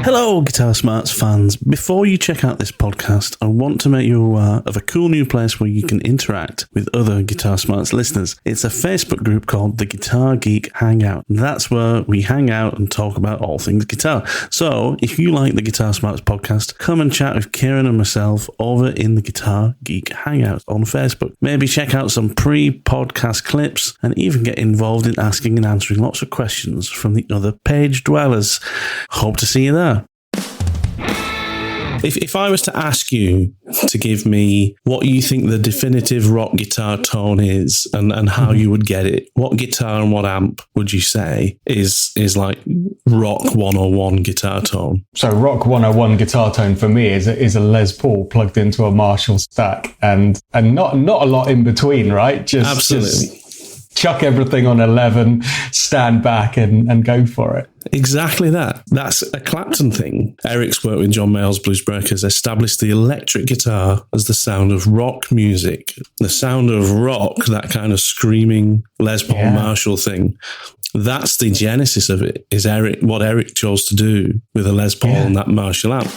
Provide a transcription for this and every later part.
Hello, Guitar Smarts fans. Before you check out this podcast, I want to make you aware of a cool new place where you can interact with other Guitar Smarts listeners. It's a Facebook group called the Guitar Geek Hangout. That's where we hang out and talk about all things guitar. So, if you like the Guitar Smarts podcast, come and chat with Kieran and myself over in the Guitar Geek Hangout on Facebook. Maybe check out some pre-podcast clips and even get involved in asking and answering lots of questions from the other page dwellers. Hope to see you there. If I was to ask you to give me what you think the definitive rock guitar tone is and how you would get it, what guitar and what amp would you say is like rock 101 guitar tone? So rock 101 guitar tone for me is a Les Paul plugged into a Marshall stack and not a lot in between, right? Absolutely. Just chuck everything on 11, stand back and go for it. Exactly that. That's a Clapton thing. Eric's work with John Mayall's Blues Breakers established the electric guitar as the sound of rock music. The sound of rock, that kind of screaming Les Paul Marshall thing. That's the genesis of it, is what Eric chose to do with a Les Paul and that Marshall amp.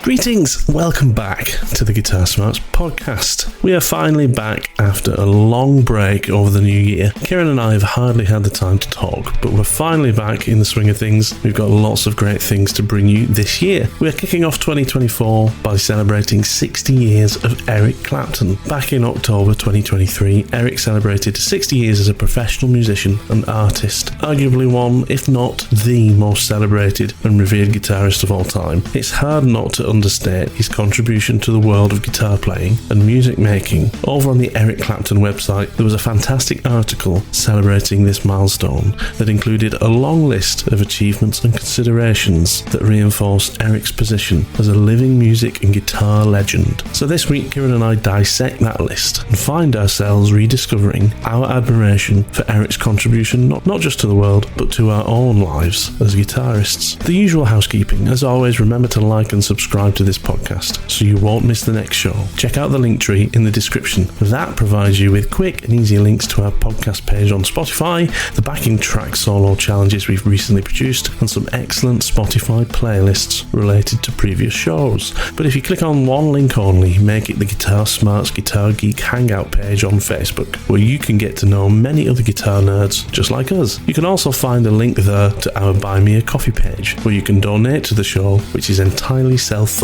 Greetings, welcome back to the Guitar Smarts podcast. We are finally back after a long break over the new year. Kieran and I have hardly had the time to talk, but we're finally back in the swing of things. We've got lots of great things to bring you this year. We're kicking off 2024 by celebrating 60 years of Eric Clapton. Back in October 2023, Eric celebrated 60 years as a professional musician and artist, arguably one, if not the most celebrated and revered guitarist of all time. It's hard not to understate his contribution to the world of guitar playing and music making. Over on the Eric Clapton website, there was a fantastic article celebrating this milestone that included a long list of achievements and considerations that reinforced Eric's position as a living music and guitar legend. So this week, Kieran and I dissect that list and find ourselves rediscovering our admiration for Eric's contribution not just to the world, but to our own lives as guitarists. The usual housekeeping. As always, remember to like and subscribe to this podcast so you won't miss the next show. Check out the LinkTree in the description. That provides you with quick and easy links to our podcast page on Spotify, the backing track solo challenges we've recently produced, and some excellent Spotify playlists related to previous shows. But if you click on one link only, make it the Guitar Smarts Guitar Geek Hangout page on Facebook, where you can get to know many other guitar nerds just like us. You can also find a link there to our Buy Me a Coffee page, where you can donate to the show, which is entirely self-funded.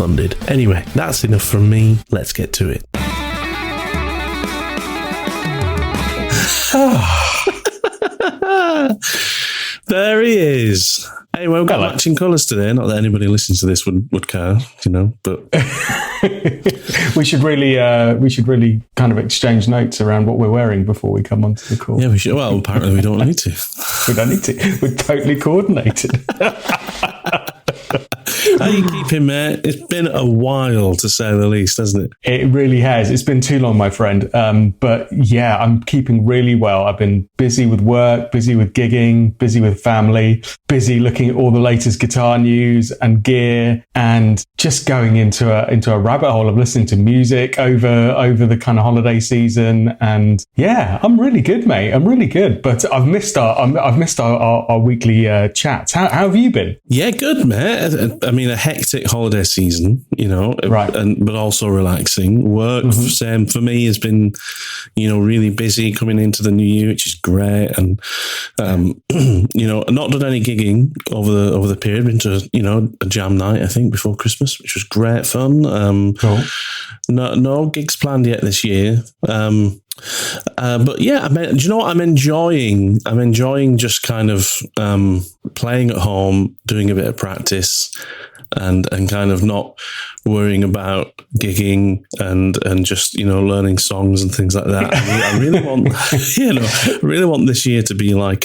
Anyway, that's enough from me. Let's get to it. There he is. Hey, well, we've got matching colours today. Not that anybody listening to this would care, but we should really kind of exchange notes around what we're wearing before we come onto the call. Yeah, we should. Well, apparently we don't need to. We don't need to. We're totally coordinated. How you keeping, mate? It's been a while, to say the least, hasn't it? It really has. It's been too long, my friend. But yeah, I'm keeping really well. I've been busy with work, busy with gigging, busy with family, busy looking at all the latest guitar news and gear, and just going into a rabbit hole of listening to music over the kind of holiday season. And yeah, I'm really good, mate. I'm really good. But I've missed our weekly chats. How have you been? Yeah, good, mate. I mean, a hectic holiday season, right? But also relaxing. Work, same for me, has been, really busy coming into the new year, which is great. And not done any gigging over the period. Been to a jam night, I think, before Christmas, which was great fun. Cool. No gigs planned yet this year. But yeah, do you know what I'm enjoying? I'm enjoying just kind of playing at home, doing a bit of practice, and kind of not worrying about gigging and just learning songs and things like that. I really want this year to be like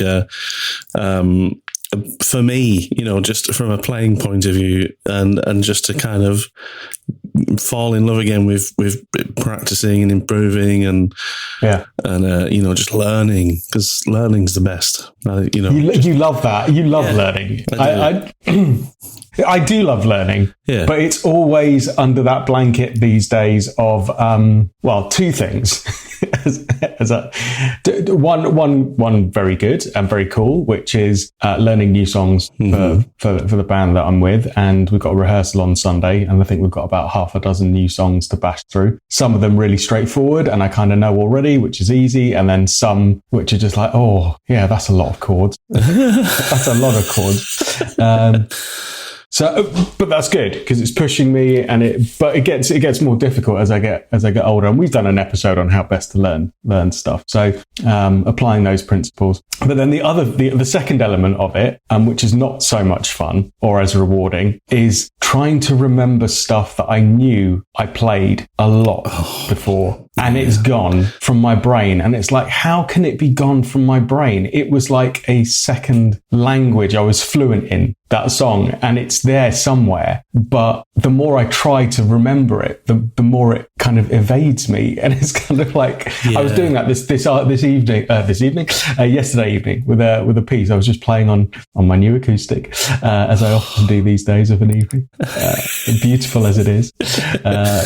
for me, just from a playing point of view, and just to kind of fall in love again with practicing and improving and just learning, because learning's the best. You love that. You love learning. I do love learning, but it's always under that blanket these days of two things. One very good and very cool, which is learning new songs for the band that I'm with, and we've got a rehearsal on Sunday, and I think we've got about half a dozen new songs to bash through. Some of them really straightforward, and I kind of know already, which is easy, and then some which are just like, oh yeah, that's a lot of chords. That's a lot of chords. But that's good because it's pushing me, but it gets more difficult as I get older. And we've done an episode on how best to learn stuff. So applying those principles. But then the second element of it, which is not so much fun or as rewarding, is trying to remember stuff that I knew I played a lot before. And it's gone from my brain. And it's like, how can it be gone from my brain? It was like a second language I was fluent in, that song, and it's there somewhere. But the more I try to remember it, the more it kind of evades me. And it's kind of like, I was doing that yesterday evening with a piece. I was just playing on my new acoustic, as I often do these days of an evening. Beautiful as it is.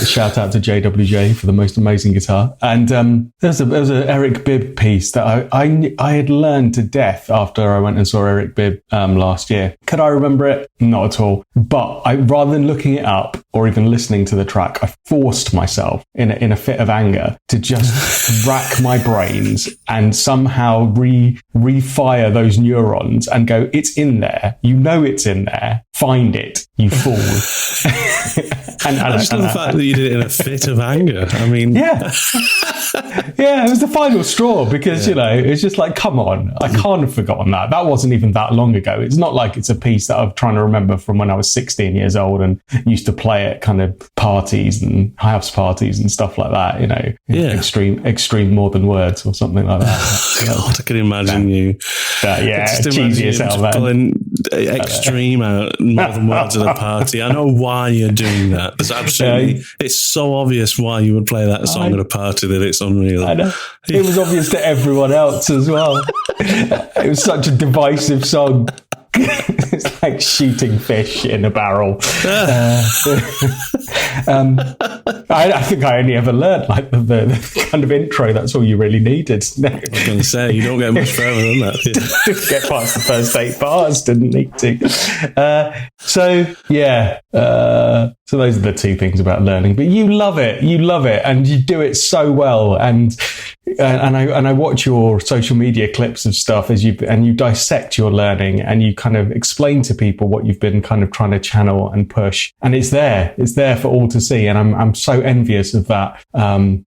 Shout out to JWJ for the most amazing guitar. And there was a Eric Bibb piece that I had learned to death after I went and saw Eric Bibb last year. Could I remember it? Not at all. But rather than looking it up or even listening to the track, I forced myself in a fit of anger to just rack my brains and somehow refire those neurons and go, it's in there. You know it's in there. Find it, you fool. I just love the fact that you did it in a fit of anger. I mean, yeah, it was the final straw because it's just like, come on, I can't have forgotten that. That wasn't even that long ago. It's not like it's a piece that I'm trying to remember from when I was 16 years old and used to play at kind of parties and house parties and stuff like that. Extreme more than words or something like that. God, I can imagine you. Cheesy as hell, man. Pulling extreme out more than words at a party. I know why you're doing that. It's absolutely, it's so obvious why you would play that song at a party that it's unreal. I know. It was obvious to everyone else as well. It was such a divisive song. It's like shooting fish in a barrel. I think I only ever learned like the kind of intro. That's all you really needed. I was going to say, you don't get much further than that. Didn't get past the first 8 bars. Didn't need to. So those are the two things about learning. But you love it, and you do it so well. And I watch your social media clips of stuff as you dissect your learning, and you kind of explain to people what you've been kind of trying to channel and push, and it's there for all to see. And I'm so envious of that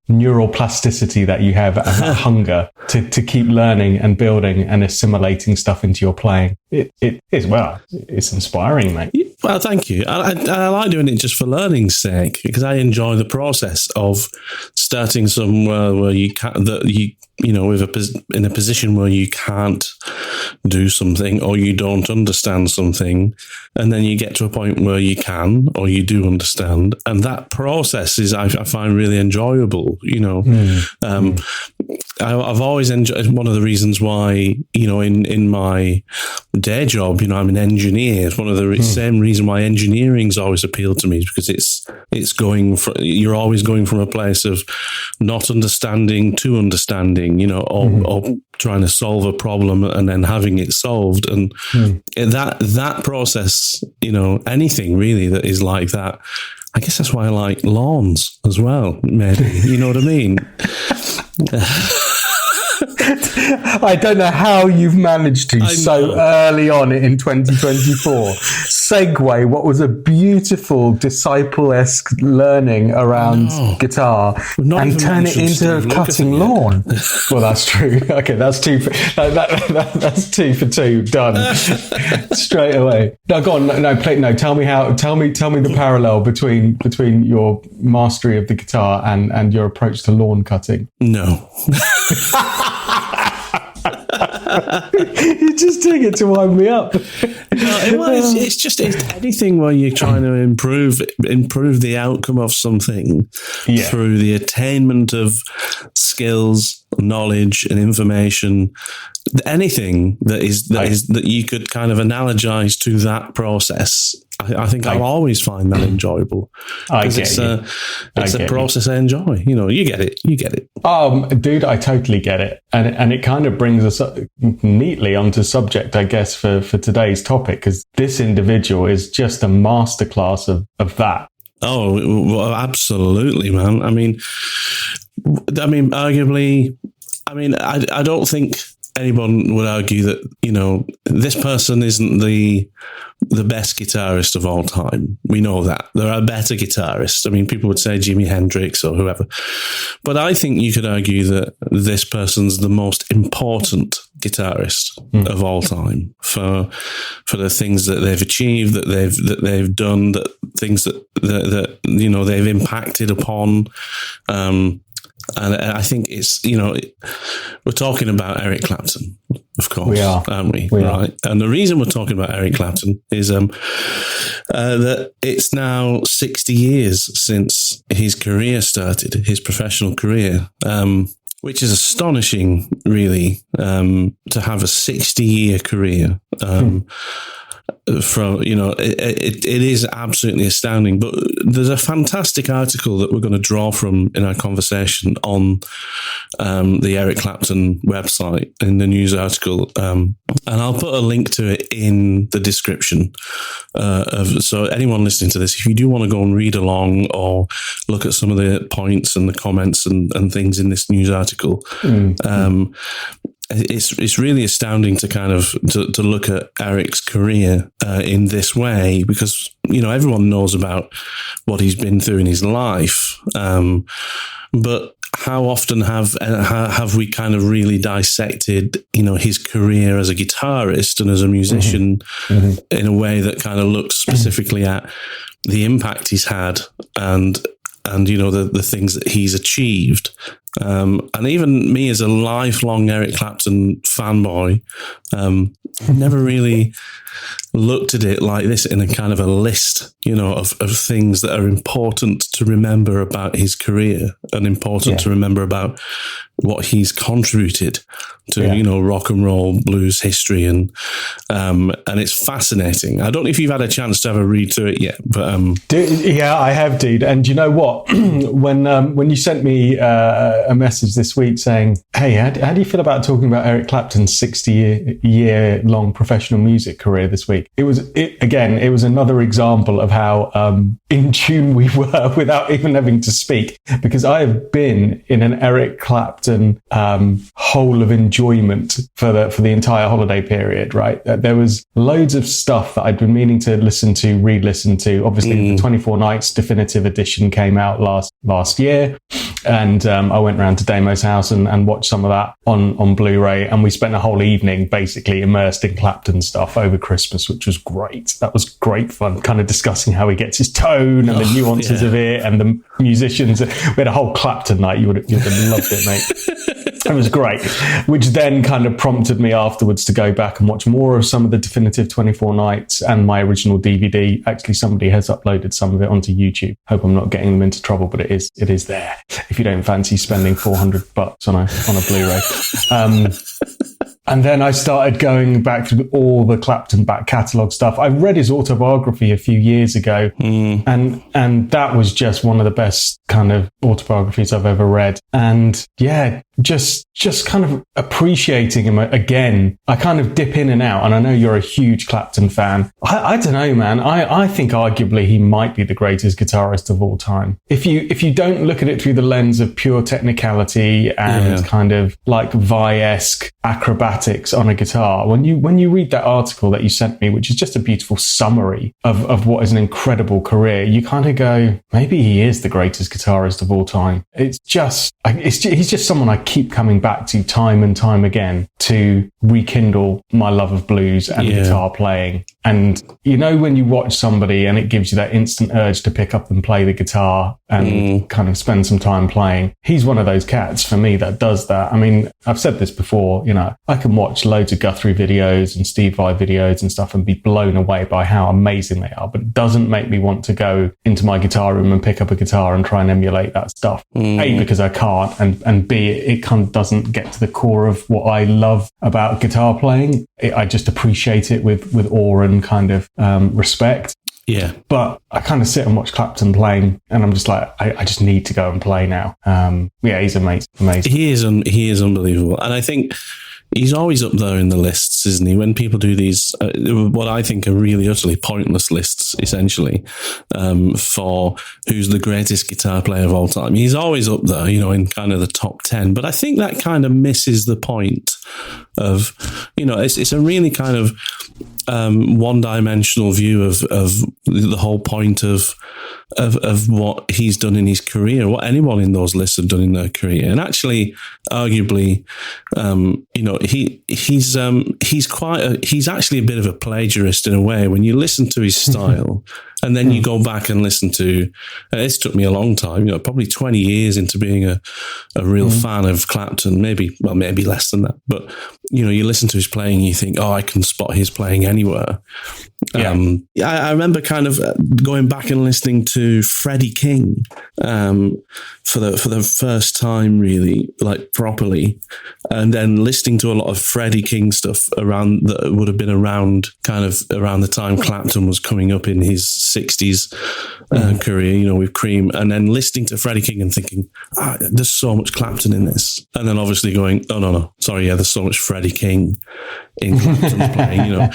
neural plasticity that you have and that hunger to keep learning and building and assimilating stuff into your playing. It's inspiring, mate. Well, thank you. I like doing it just for learning's sake, because I enjoy the process of starting somewhere where you can't, in a position where you can't do something or you don't understand something, and then you get to a point where you can or you do understand, and that process is I find really enjoyable. I've always enjoyed, one of the reasons why in my day job, I'm an engineer. It's one of the same reason why engineering's always appealed to me, is because you're always going from a place of not understanding to understanding, or trying to solve a problem and then having it solved. And that process, anything really that is like that, I guess that's why I like lawns as well, maybe. You know what I mean? I don't know how you've managed to so early on in 2024 segue what was a beautiful disciple-esque learning around guitar and turn it into cutting lawn. Well, that's true. Okay, that's that's 2 for 2 done straight away. No, go on. Tell me the parallel between your mastery of the guitar and your approach to lawn cutting. No. You're just doing it to wind me up. It's just anything where you're trying to improve the outcome of something through the attainment of skills, knowledge, and information. Anything that you could kind of analogize to that process. I think I'll always find that enjoyable. It's a process I enjoy. You get it. Dude, I totally get it. And it kind of brings us neatly onto subject, I guess, for today's topic, because this individual is just a masterclass of that. Oh, well, absolutely, man. I mean, arguably, I don't think anyone would argue that, this person isn't the best guitarist of all time. We know that. There are better guitarists. People would say Jimi Hendrix or whoever. But I think you could argue that this person's the most important guitarist of all time for the things that they've achieved, that they've done, that things that they've impacted upon. And I think it's, we're talking about Eric Clapton, of course, we are, aren't we? Right. And the reason we're talking about Eric Clapton is that it's now 60 years since his career started, his professional career, which is astonishing, really, to have a 60-year career. It is absolutely astounding. But there's a fantastic article that we're going to draw from in our conversation on the Eric Clapton website, in the news article, and I'll put a link to it in the description. So anyone listening to this, if you do want to go and read along or look at some of the points and the comments and things in this news article, it's really astounding to kind of to look at Eric's career in this way, because everyone knows about what he's been through in his life, but how often have we kind of really dissected his career as a guitarist and as a musician in a way that kind of looks specifically at the impact he's had and the things that he's achieved. And even me as a lifelong Eric Clapton fanboy, never really looked at it like this in a kind of a list, of things that are important to remember about his career and important to remember about what he's contributed to, rock and roll blues history. And it's fascinating. I don't know if you've had a chance to have a read through it yet, but I have, dude. And you know what? when you sent me a message this week saying, "Hey, how do you feel about talking about Eric Clapton's 60-year long professional music career this week?" It was another example of how in tune we were without even having to speak, because I have been in an Eric Clapton hole of enjoyment for the entire holiday period. Right, there was loads of stuff that I'd been meaning to re-listen to. Obviously, the 24 Nights definitive edition came out last year, and I went round to Damo's house and watched some of that on Blu-ray, and we spent a whole evening basically immersed in Clapton stuff over Christmas, which was great. That was great fun, kind of discussing how he gets his tone and the nuances of it and the musicians. We had a whole Clapton night. You would have loved it, mate. It was great, which then kind of prompted me afterwards to go back and watch more of some of the definitive 24 Nights and my original DVD. Actually, somebody has uploaded some of it onto YouTube. Hope I'm not getting them into trouble, but it is there if you don't fancy spending $400 on a Blu-ray. And then I started going back through all the Clapton back catalogue stuff. I read his autobiography a few years ago, and that was just one of the best kind of autobiographies I've ever read. And yeah, just kind of appreciating him again. I kind of dip in and out, and I know you're a huge Clapton fan. I don't know, man. I think arguably he might be the greatest guitarist of all time. If you don't look at it through the lens of pure technicality and kind of like Vai-esque acrobatics on a guitar, when you read that article that you sent me, which is just a beautiful summary of what is an incredible career, you kind of go, maybe he is the greatest guitarist of all time. He's just someone I keep coming back to time and time again to rekindle my love of blues and guitar playing. And you know, when you watch somebody and it gives you that instant urge to pick up and play the guitar and kind of spend some time playing, he's one of those cats for me that does that. I mean, I've said this before, you know, I can watch loads of Guthrie videos and Steve Vai videos and stuff and be blown away by how amazing they are, but it doesn't make me want to go into my guitar room and pick up a guitar and try and emulate that stuff. A, because I can't, and B, it kind of doesn't get to the core of what I love about guitar playing. I just appreciate it with awe and kind of respect. Yeah. But I kind of sit and watch Clapton playing and I'm just like, I just need to go and play now. Yeah, he's amazing. He is unbelievable. And I think he's always up there in the lists, isn't he? When people do these, what I think are really utterly pointless lists, essentially, for who's the greatest guitar player of all time. He's always up there, you know, in kind of the top 10. But I think that kind of misses the point of, you know, it's a really kind of one-dimensional view of the whole point of what he's done in his career, what anyone in those lists have done in their career. And actually, arguably, you know, he's actually a bit of a plagiarist in a way. When you listen to his style and then you go back and listen to, this took me a long time, you know, probably 20 years into being a real fan of Clapton, maybe less than that. But, you know, you listen to his playing and you think, oh, I can spot his playing anywhere. I remember kind of going back and listening to Freddie King for the first time, really, like properly, and then listening to a lot of Freddie King stuff around that would have been around the time Clapton was coming up in his 60s career, you know, with Cream, and then listening to Freddie King and thinking, there's so much Clapton in this, and then obviously going, oh no, sorry, yeah, there's so much Freddie King in Clapton's playing, you know.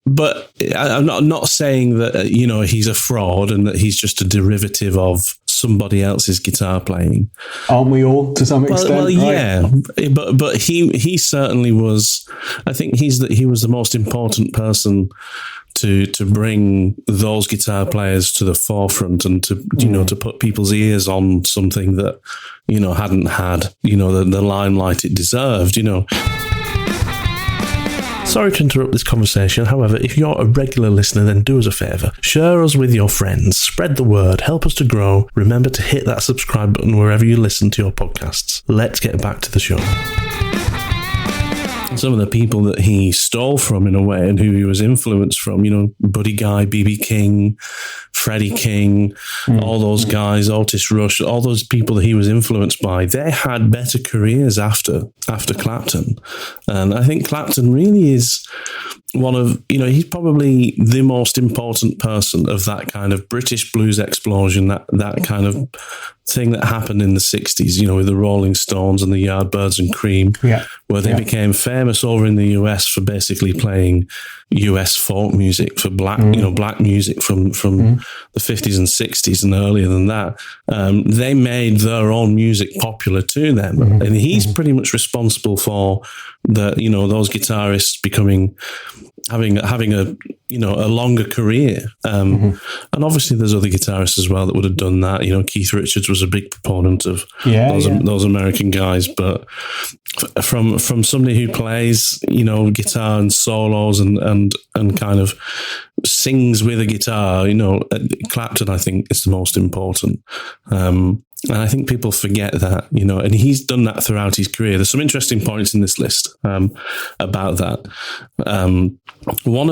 But I'm not saying that, you know, he's a fraud and that he's just a derivative of somebody else's guitar playing. Aren't we all, to some extent? Well, right? yeah, but he certainly was. I think he was the most important person to bring those guitar players to the forefront and to, you know, to put people's ears on something that, you know, hadn't had, you know, the limelight it deserved, you know. Sorry to interrupt this conversation. However, if you're a regular listener, then do us a favour. Share us with your friends. Spread the word. Help us to grow. Remember to hit that subscribe button wherever you listen to your podcasts. Let's get back to the show. Some of the people that he stole from, in a way, and who he was influenced from, you know, Buddy Guy, B.B. King, Freddie King, all those guys, Otis Rush, all those people that he was influenced by, they had better careers after Clapton. And I think Clapton really is one of, you know, he's probably the most important person of that kind of British blues explosion, that kind of thing that happened in the 60s, you know, with the Rolling Stones and the Yardbirds and Cream, where they became famous over in the US for basically playing US folk music, for black music from the 50s and 60s and earlier than that. They made their own music popular to them. And he's pretty much responsible for those guitarists having a, you know, a longer career. And obviously there's other guitarists as well that would have done that. You know, Keith Richards was a big proponent of those American guys, but from somebody who plays, you know, guitar and solos and kind of sings with a guitar, you know, Clapton, I think, is the most important. And I think people forget that, you know, and he's done that throughout his career. There's some interesting points in this list about that. One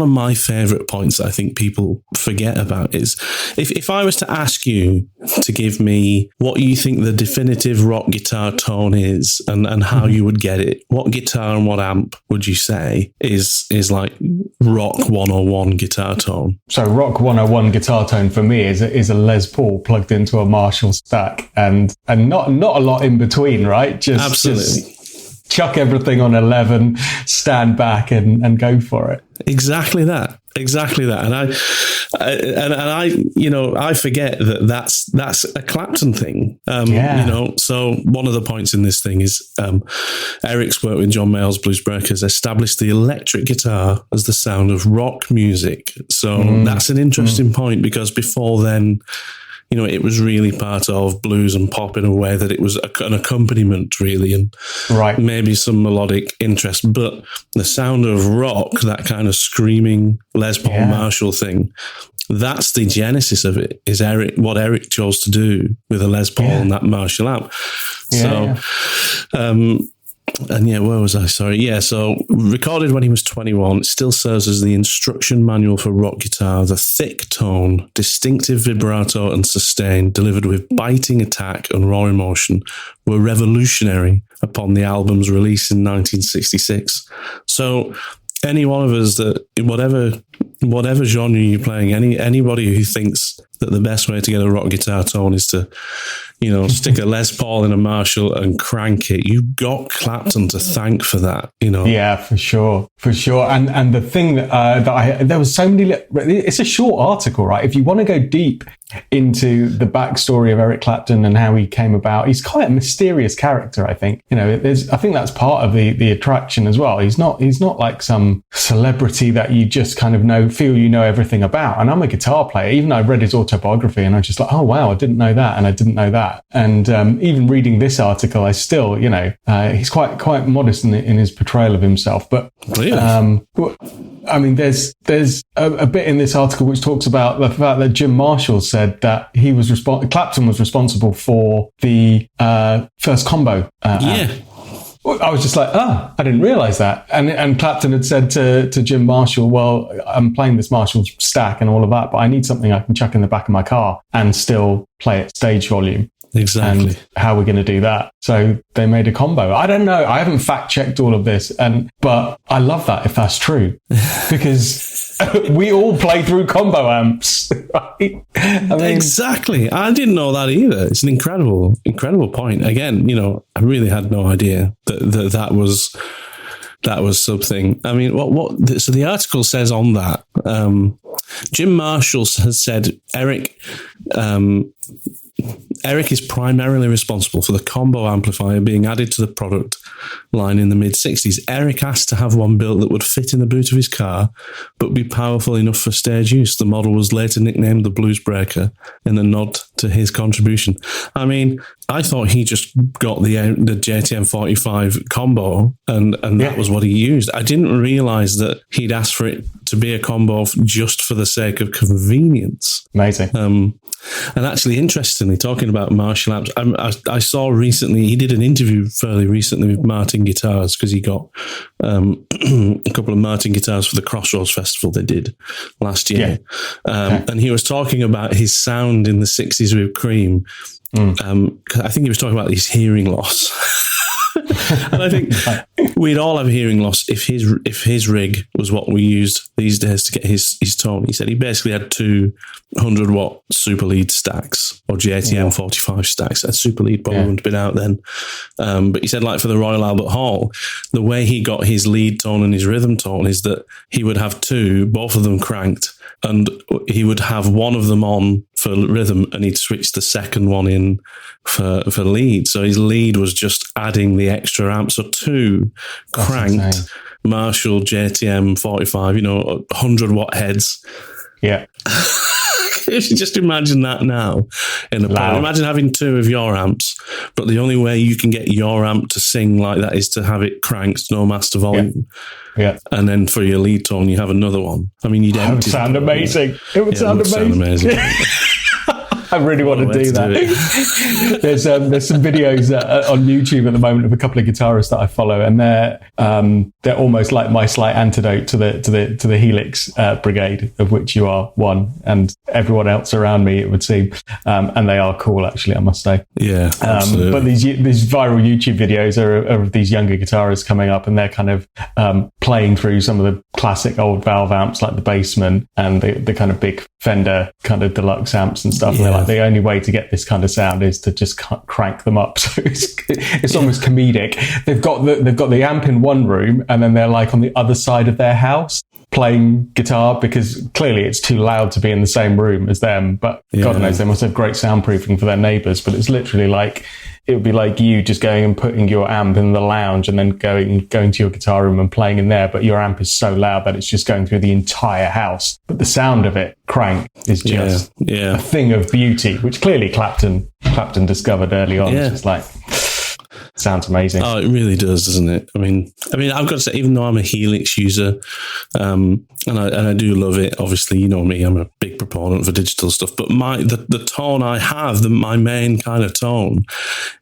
of my favorite points that I think people forget about is if I was to ask you to give me what you think the definitive rock guitar tone is and how you would get it, what guitar and what amp would you say is like rock 101 guitar tone? So rock 101 guitar tone for me is a Les Paul plugged into a Marshall stack and not a lot in between, right? Just chuck everything on 11, stand back and go for it. Exactly that. And I you know, I forget that's a Clapton thing. You know, so one of the points in this thing is Eric's work with John Mayall's Blues Breakers established the electric guitar as the sound of rock music. So that's an interesting point, because before then, it was really part of blues and pop in a way that it was an accompaniment, really, and maybe some melodic interest. But the sound of rock, that kind of screaming Les Paul Marshall thing, that's the genesis of it, is what Eric chose to do with a Les Paul and that Marshall amp. And where was I? Sorry. Yeah, so recorded when he was 21, it still serves as the instruction manual for rock guitar. The thick tone, distinctive vibrato and sustain, delivered with biting attack and raw emotion, were revolutionary upon the album's release in 1966. So any one of us that, whatever genre you're playing, anybody who thinks that the best way to get a rock guitar tone is to, stick a Les Paul in a Marshall and crank it, you've got Clapton to thank for that, Yeah, for sure. And the thing that there was so many, it's a short article, right? If you want to go deep into the backstory of Eric Clapton and how he came about, he's quite a mysterious character, I think. I think that's part of the attraction as well. He's not like some celebrity that you just kind of feel you know everything about. And I'm a guitar player. Even I read his autobiography and I was just like, oh wow, I didn't know that, and I didn't know that. And even reading this article, I still, he's quite modest in his portrayal of himself. But really? I mean, there's a bit in this article which talks about the fact that Jim Marshall said that Clapton was responsible for the first combo. Yeah. I was just like, I didn't realize that. And Clapton had said to Jim Marshall, well, I'm playing this Marshall stack and all of that, but I need something I can chuck in the back of my car and still play at stage volume. Exactly. And how we're going to do that. So they made a combo. I don't know. I haven't fact checked all of this, but I love that if that's true, because we all play through combo amps, right? Exactly. I didn't know that either. It's an incredible point. Again, I really had no idea that was something. I mean, so the article says on that, Jim Marshall has said Eric is primarily responsible for the combo amplifier being added to the product line in the mid-60s. Eric asked to have one built that would fit in the boot of his car, but be powerful enough for stage use. The model was later nicknamed the Blues Breaker in a nod to his contribution. I mean, I thought he just got the JTM 45 combo and that was what he used. I didn't realize that he'd asked for it to be a combo just for the sake of convenience. Amazing. And actually, interestingly, talking about Marshall amps, I saw recently, he did an interview fairly recently with Martin Guitars, because he got a couple of Martin Guitars for the Crossroads Festival they did last year. And he was talking about his sound in the 60s with Cream. I think he was talking about his hearing loss. And I think we'd all have hearing loss if his rig was what we used these days to get his tone. He said he basically had 200 watt super lead stacks, or JTM 45 stacks. That super lead probably wouldn't have been out then. But he said, like for the Royal Albert Hall, the way he got his lead tone and his rhythm tone is that he would have both of them cranked, and he would have one of them on for rhythm and he'd switch the second one in for lead. So his lead was just adding the extra amp. So 2 cranked Marshall JTM 45, 100 watt heads. Yeah. If you just imagine that now in a pod. Imagine having 2 of your amps, but the only way you can get your amp to sing like that is to have it cranked, no master volume. Yeah. And then for your lead tone, you have another one. I mean, it would sound amazing. It would sound amazing. I really want to do that. There's some videos on YouTube at the moment of a couple of guitarists that I follow, and they're almost like my slight antidote to the Helix brigade, of which you are one, and everyone else around me, it would seem. And they are cool, actually, I must say. Yeah, absolutely. But these viral YouTube videos are of these younger guitarists coming up, and they're kind of playing through some of the classic old valve amps like the Bassman and the kind of big Fender kind of deluxe amps and stuff. Yeah. And they're like, the only way to get this kind of sound is to just crank them up. So it's almost comedic. They've got the amp in one room, and then they're like on the other side of their house playing guitar, because clearly it's too loud to be in the same room as them. But God knows, they must have great soundproofing for their neighbours. But it's literally like it would be like you just going and putting your amp in the lounge and then going to your guitar room and playing in there, but your amp is so loud that it's just going through the entire house. But the sound of it crank is just a thing of beauty, which clearly Clapton discovered early on. It's just like, sounds amazing. Oh, it really does, doesn't it? I mean, I've got to say, even though I'm a Helix user, and I do love it. Obviously, you know me, I'm a big proponent for digital stuff. But the tone I have, my main kind of tone,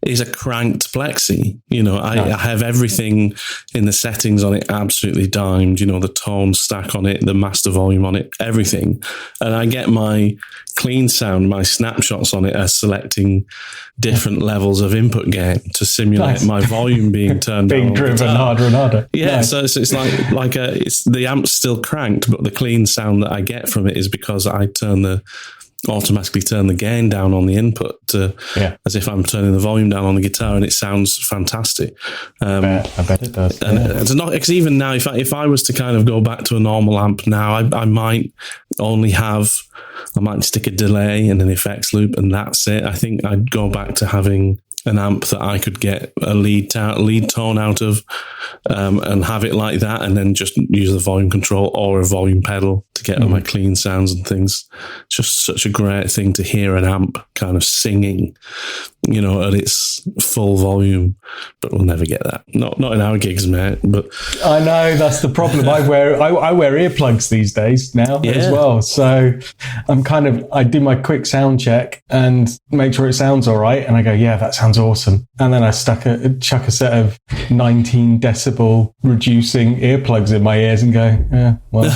is a cranked plexi. You know, I have everything in the settings on it absolutely dimed. You know, the tone stack on it, the master volume on it, everything, and I get my clean sound, my snapshots on it are selecting different levels of input gain to simulate my volume being turned down, being driven harder and harder. Yeah, so it's like it's the amp's still cranked, but the clean sound that I get from it is because I automatically turn the gain down on the input as if I'm turning the volume down on the guitar, and it sounds fantastic. I bet it does. And it's not, because even now, if I was to kind of go back to a normal amp now, I might stick a delay and an effects loop, and that's it. I think I'd go back to having an amp that I could get a lead tone out of, and have it like that, and then just use the volume control or a volume pedal to get my clean sounds and things. It's just such a great thing to hear an amp kind of singing, you know, at its full volume. But we'll never get that. Not in our gigs, mate. But I know that's the problem. I wear earplugs these days now as well. So I do my quick sound check and make sure it sounds all right, and I go, yeah, that sounds awesome. And then I chuck a set of 19 decibel reducing earplugs in my ears and go, yeah, well,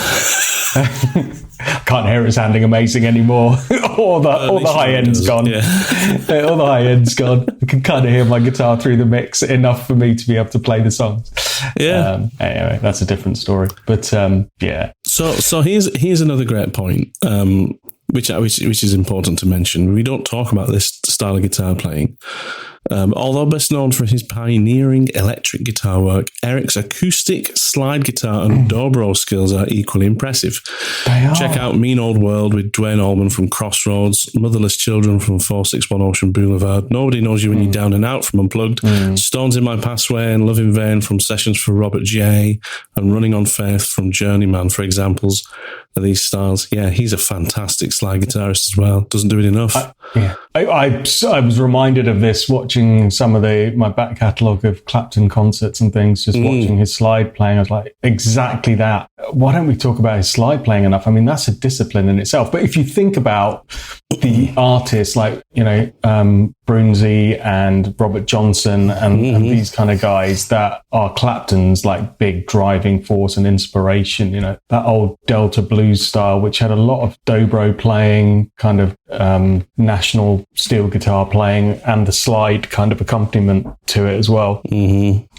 can't hear it sounding amazing anymore. all the high end's gone. Yeah. All the high end's gone. I can kind of hear my guitar through the mix enough for me to be able to play the songs. Yeah. Anyway, that's a different story. But yeah. So here's another great point. Which is important to mention. We don't talk about this style of guitar playing. Although best known for his pioneering electric guitar work, Eric's acoustic, slide guitar, and dobro skills are equally impressive. Check out Mean Old World with Dwayne Allman from Crossroads, Motherless Children from 461 Ocean Boulevard, Nobody Knows You When You're Down and Out from Unplugged, Stones in My Passway and Love in Vain from Sessions for Robert J, and Running on Faith from Journeyman, for examples of these styles. Yeah, he's a fantastic slide guitarist as well. Doesn't do it enough. I was reminded of this watching some of my back catalogue of Clapton concerts and things, just watching his slide playing. I was like, exactly that. Why don't we talk about his slide playing enough? I mean, that's a discipline in itself. But if you think about the artists like, you know, Brunsey and Robert Johnson and these kind of guys that are Clapton's like big driving force and inspiration, you know, that old Delta blues style, which had a lot of dobro playing, kind of national steel guitar playing, and the slide kind of accompaniment to it as well.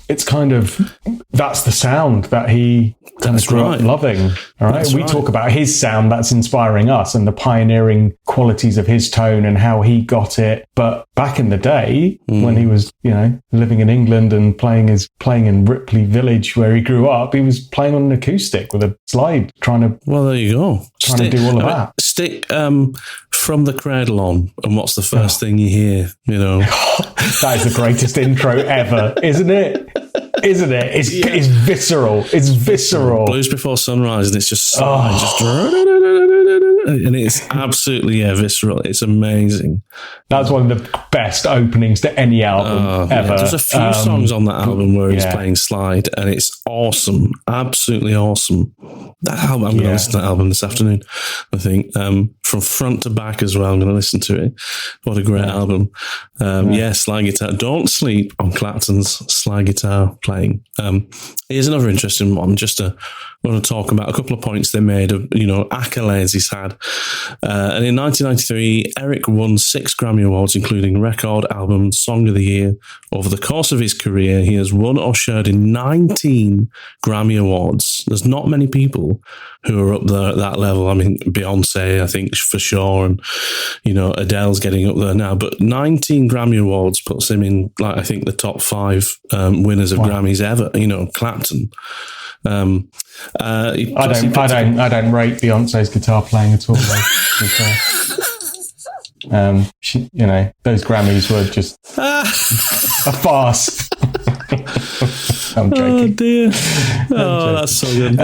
It's kind of, that's the sound that he kind of grew up loving. All right. We talk about his sound that's inspiring us and the pioneering qualities of his tone and how he got it. But back in the day, when he was, you know, living in England and playing in Ripley Village where he grew up, he was playing on an acoustic with a slide, trying to. Well, there you go. Trying to do all of that. Stick From the Cradle on, and what's the first thing you hear? You know, that is the greatest intro ever, isn't it? Isn't it? It's visceral. It's visceral. Blues Before Sunrise, and it's just and it's absolutely visceral. It's amazing. That's one of the best openings to any album ever. Yeah. There's a few songs on that album where he's playing slide, and it's awesome, absolutely awesome. That album, I'm going to listen to that album this afternoon, I think, from front to back as well. I'm going to listen to it. What a great album. Slide guitar. Don't sleep on Clapton's slide guitar playing. Here's another interesting one. I want to talk about a couple of points they made of, you know, accolades he's had. And in 1993, Eric won 6 Grammy Awards, including Record, Album, Song of the Year. Over the course of his career, he has won or shared in 19 Grammy Awards. There's not many people who are up there at that level. I mean, Beyonce, I think, for sure, and, you know, Adele's getting up there now. But 19 Grammy Awards puts him in, like, I think, the top 5 winners of Grammys ever. You know, Clapton. I don't rate Beyonce's guitar playing at all, though. Those Grammys were just a farce. I'm joking. Oh dear. That's so good.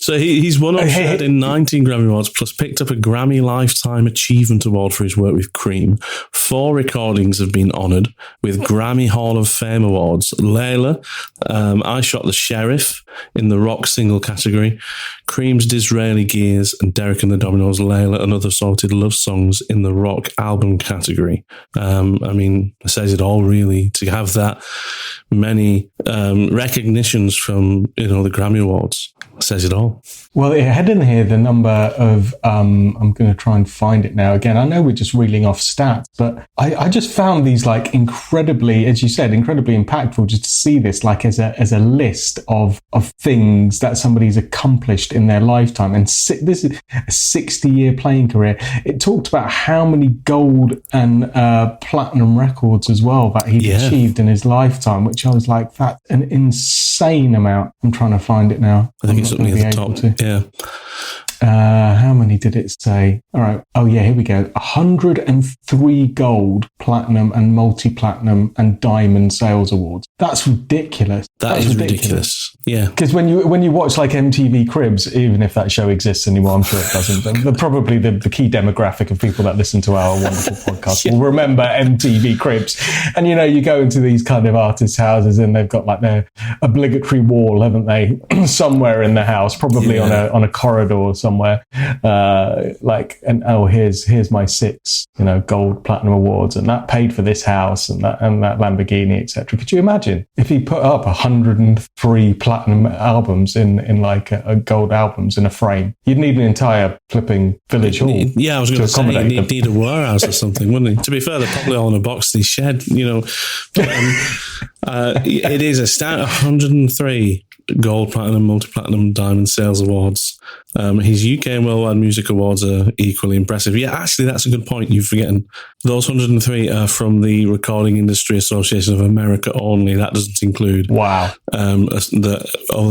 So he's won or shared in 19 Grammy Awards, plus picked up a Grammy Lifetime Achievement Award for his work with Cream. 4 recordings have been honoured with Grammy Hall of Fame awards. Layla, I Shot the Sheriff in the rock single category. Cream's Disraeli Gears and Derek and the Dominoes, Layla and Other Salted Love Songs in the rock album category. It says it all, really, to have that many recognitions from, the Grammy Awards. Says it all. Well, it had in here the number of, I'm going to try and find it now. Again, I know we're just reeling off stats, but I just found these incredibly, as you said, incredibly impactful just to see this as a list of things that somebody's accomplished in their lifetime. And this is a 60-year playing career. It talked about how many gold and platinum records as well that he'd achieved in his lifetime, which I was like, that's an insane amount. I'm trying to find it now. I think it's up near the top. Yeah. How many did it say? All right. Oh, yeah, here we go. 103 gold, platinum and multi-platinum and diamond sales awards. That's ridiculous. That is ridiculous. Yeah. Because when you watch MTV Cribs, even if that show exists anymore, I'm sure it doesn't, but probably the key demographic of people that listen to our wonderful podcast will remember MTV Cribs. And, you go into these kind of artists' houses and they've got their obligatory wall, haven't they? Somewhere in the house, probably on a corridor or somewhere. Here's my 6, gold, platinum awards, and that paid for this house and that Lamborghini, etc. Could you imagine if he put up 103 platinum albums in a gold albums in a frame? You'd need an entire flipping village hall. Yeah, I was going to say you'd need a warehouse or something, wouldn't he? To be fair, they're probably all in a box in his shed, But, it is a stat, 103 gold, platinum, multi-platinum, diamond sales awards. His UK and worldwide music awards are equally impressive. Yeah, actually, that's a good point. You're forgetting those 103 are from the Recording Industry Association of America only. That doesn't include the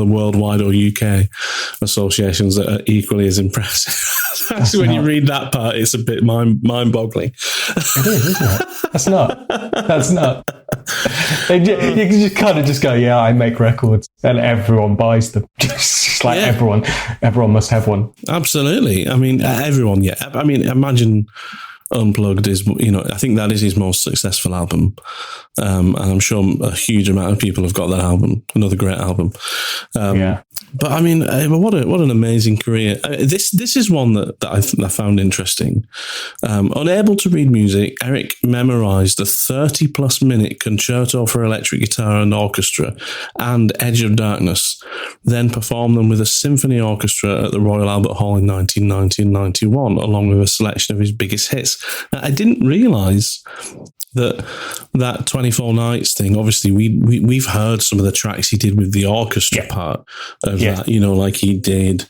worldwide or UK associations that are equally as impressive. Actually, when you read that part, it's a bit mind-boggling. It is, isn't it? That's not. You can just kind of just go, yeah, I make records, and everyone buys them. Just everyone must have one. Absolutely. I mean, everyone. Yeah. I mean, imagine Unplugged is, I think that is his most successful album. And I'm sure a huge amount of people have got that album. Another great album. But I mean, what an amazing career. This is one that I found interesting. Unable to read music, Eric memorized a 30-plus minute concerto for electric guitar and orchestra and Edge of Darkness, then performed them with a symphony orchestra at the Royal Albert Hall in 1990 and 91, along with a selection of his biggest hits. Now, I didn't realise that 24 Nights thing, obviously we've heard some of the tracks he did with the orchestra part of that, like he did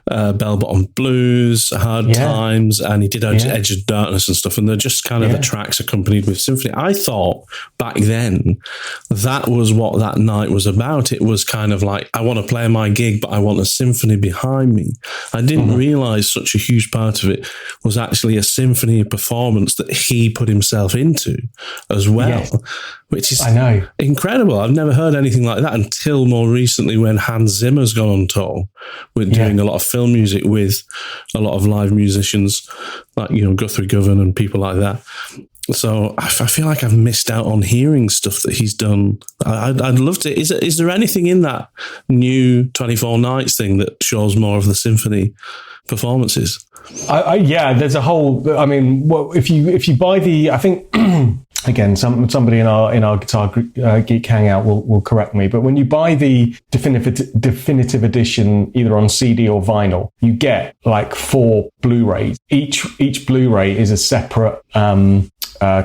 Bell Bottom Blues, Hard Times, and he did Edge of Darkness and stuff, and they're just kind of the tracks accompanied with symphony. I thought back then that was what that night was about. It was kind of like, I want to play my gig, but I want a symphony behind me. I didn't realise such a huge part of it was actually a symphony performance that he put himself into as well, which is incredible. I've never heard anything like that until more recently when Hans Zimmer's gone on tour with doing a lot of film music with a lot of live musicians like, Guthrie Govan and people like that. So I feel like I've missed out on hearing stuff that he's done. I'd love to. Is there anything in that new 24 Nights thing that shows more of the symphony performances? There's a whole. I mean, if you buy the, I think again, somebody in our Guitar Geek Hangout will correct me, but when you buy the definitive edition, either on CD or vinyl, you get 4 Blu-rays. Each Blu-ray is a separate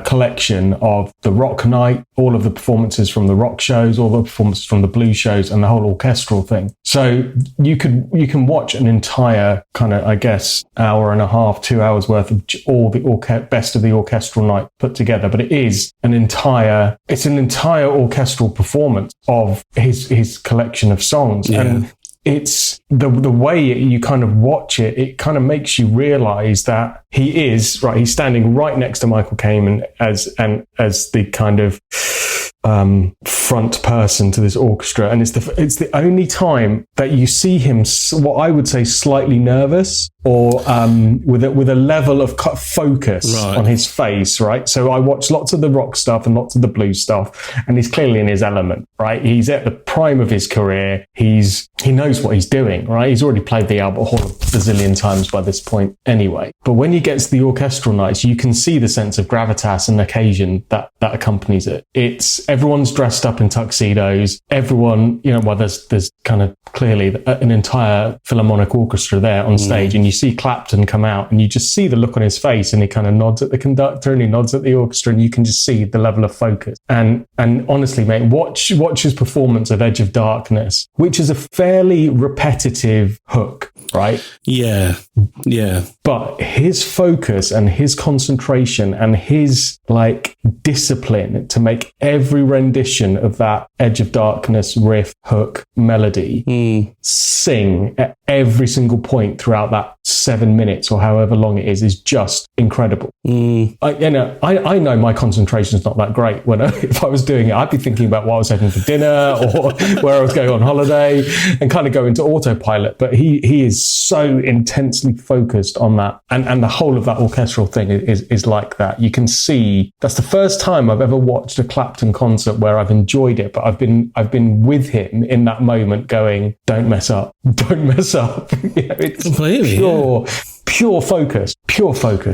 collection of the rock night, all of the performances from the rock shows, all the performances from the blues shows, and the whole orchestral thing. So you can watch an entire kind of, I guess, hour and a half, 2 hours worth of all the best of the orchestral night put together. But it's an entire orchestral performance of his collection of songs. Yeah. And it's the way you kind of watch it, it kind of makes you realize that he's standing right next to Michael Kamen as the kind of front person to this orchestra, and it's the only time that you see him what I would say slightly nervous or with a level of focus on his face, right? So I watch lots of the rock stuff and lots of the blues stuff, and he's clearly in his element, right? He's at the prime of his career. He knows what he's doing, right? He's already played the Albert Hall a bazillion times by this point anyway. But when he gets to the orchestral nights, you can see the sense of gravitas and occasion that accompanies it. It's everyone's dressed up in tuxedos. Everyone, there's kind of clearly an entire philharmonic orchestra there on stage, and you see Clapton come out, and you just see the look on his face, and he kind of nods at the conductor and he nods at the orchestra, and you can just see the level of focus. And honestly, mate, watch his performance of Edge of Darkness, which is a fairly repetitive hook, right? Yeah. But his focus and his concentration and his discipline to make every rendition of that Edge of Darkness riff, hook, melody sing at every single point throughout that 7 minutes or however long it is just incredible. I know my concentration is not that great. If I was doing it, I'd be thinking about what I was having for dinner or where I was going on holiday and kind of go into autopilot. But he is so intensely focused on that, and the whole of that orchestral thing is like that. You can see that's the first time I've ever watched a Clapton concert where I've enjoyed it, but I've been with him in that moment, going, "Don't mess up, don't mess up." It's completely pure focus.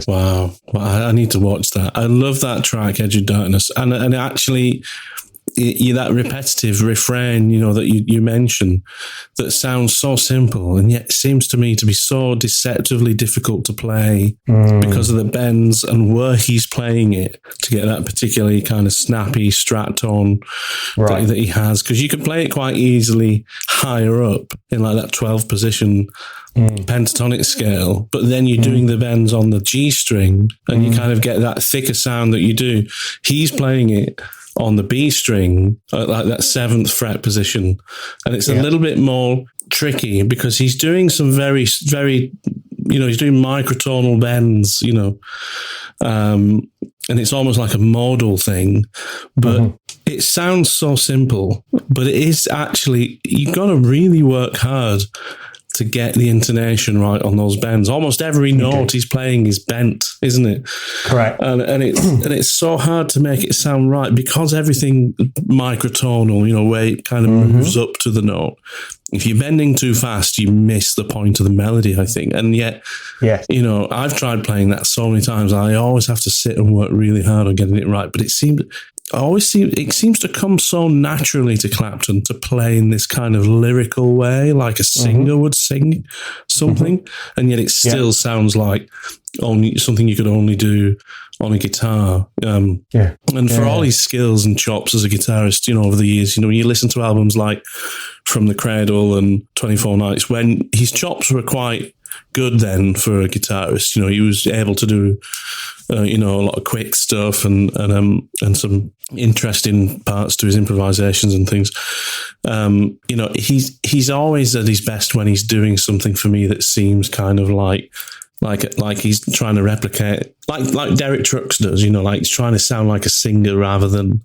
Wow. Well, I need to watch that. I love that track, Edge of Darkness. And actually, that repetitive refrain, that you mentioned, that sounds so simple and yet seems to me to be so deceptively difficult to play because of the bends and where he's playing it to get that particularly kind of snappy strat tone that he has. Because you can play it quite easily higher up in that 12 position pentatonic scale, but then you're doing the bends on the G string and you kind of get that thicker sound that you do. He's playing it on the B string at that 7th fret position, and it's a little bit more tricky because he's doing some very, very, he's doing microtonal bends, and it's almost like a modal thing, but it sounds so simple, but it is actually, you've got to really work hard to get the intonation right on those bends. Almost every note he's playing is bent, isn't it? Correct. And it's so hard to make it sound right because everything microtonal, where it kind of moves up to the note. If you're bending too fast, you miss the point of the melody, I think. And yet, I've tried playing that so many times. I always have to sit and work really hard on getting it right. But it seems to come so naturally to Clapton to play in this kind of lyrical way, like a singer would sing something, and yet it still sounds like only something you could only do on a guitar. And for all his skills and chops as a guitarist, over the years, when you listen to albums like From the Cradle and 24 Nights, when his chops were quite good then for a guitarist, he was able to do a lot of quick stuff and some interesting parts to his improvisations and things. He's always at his best when he's doing something for me that seems kind of like he's trying to replicate, like Derek Trucks does, he's trying to sound like a singer rather than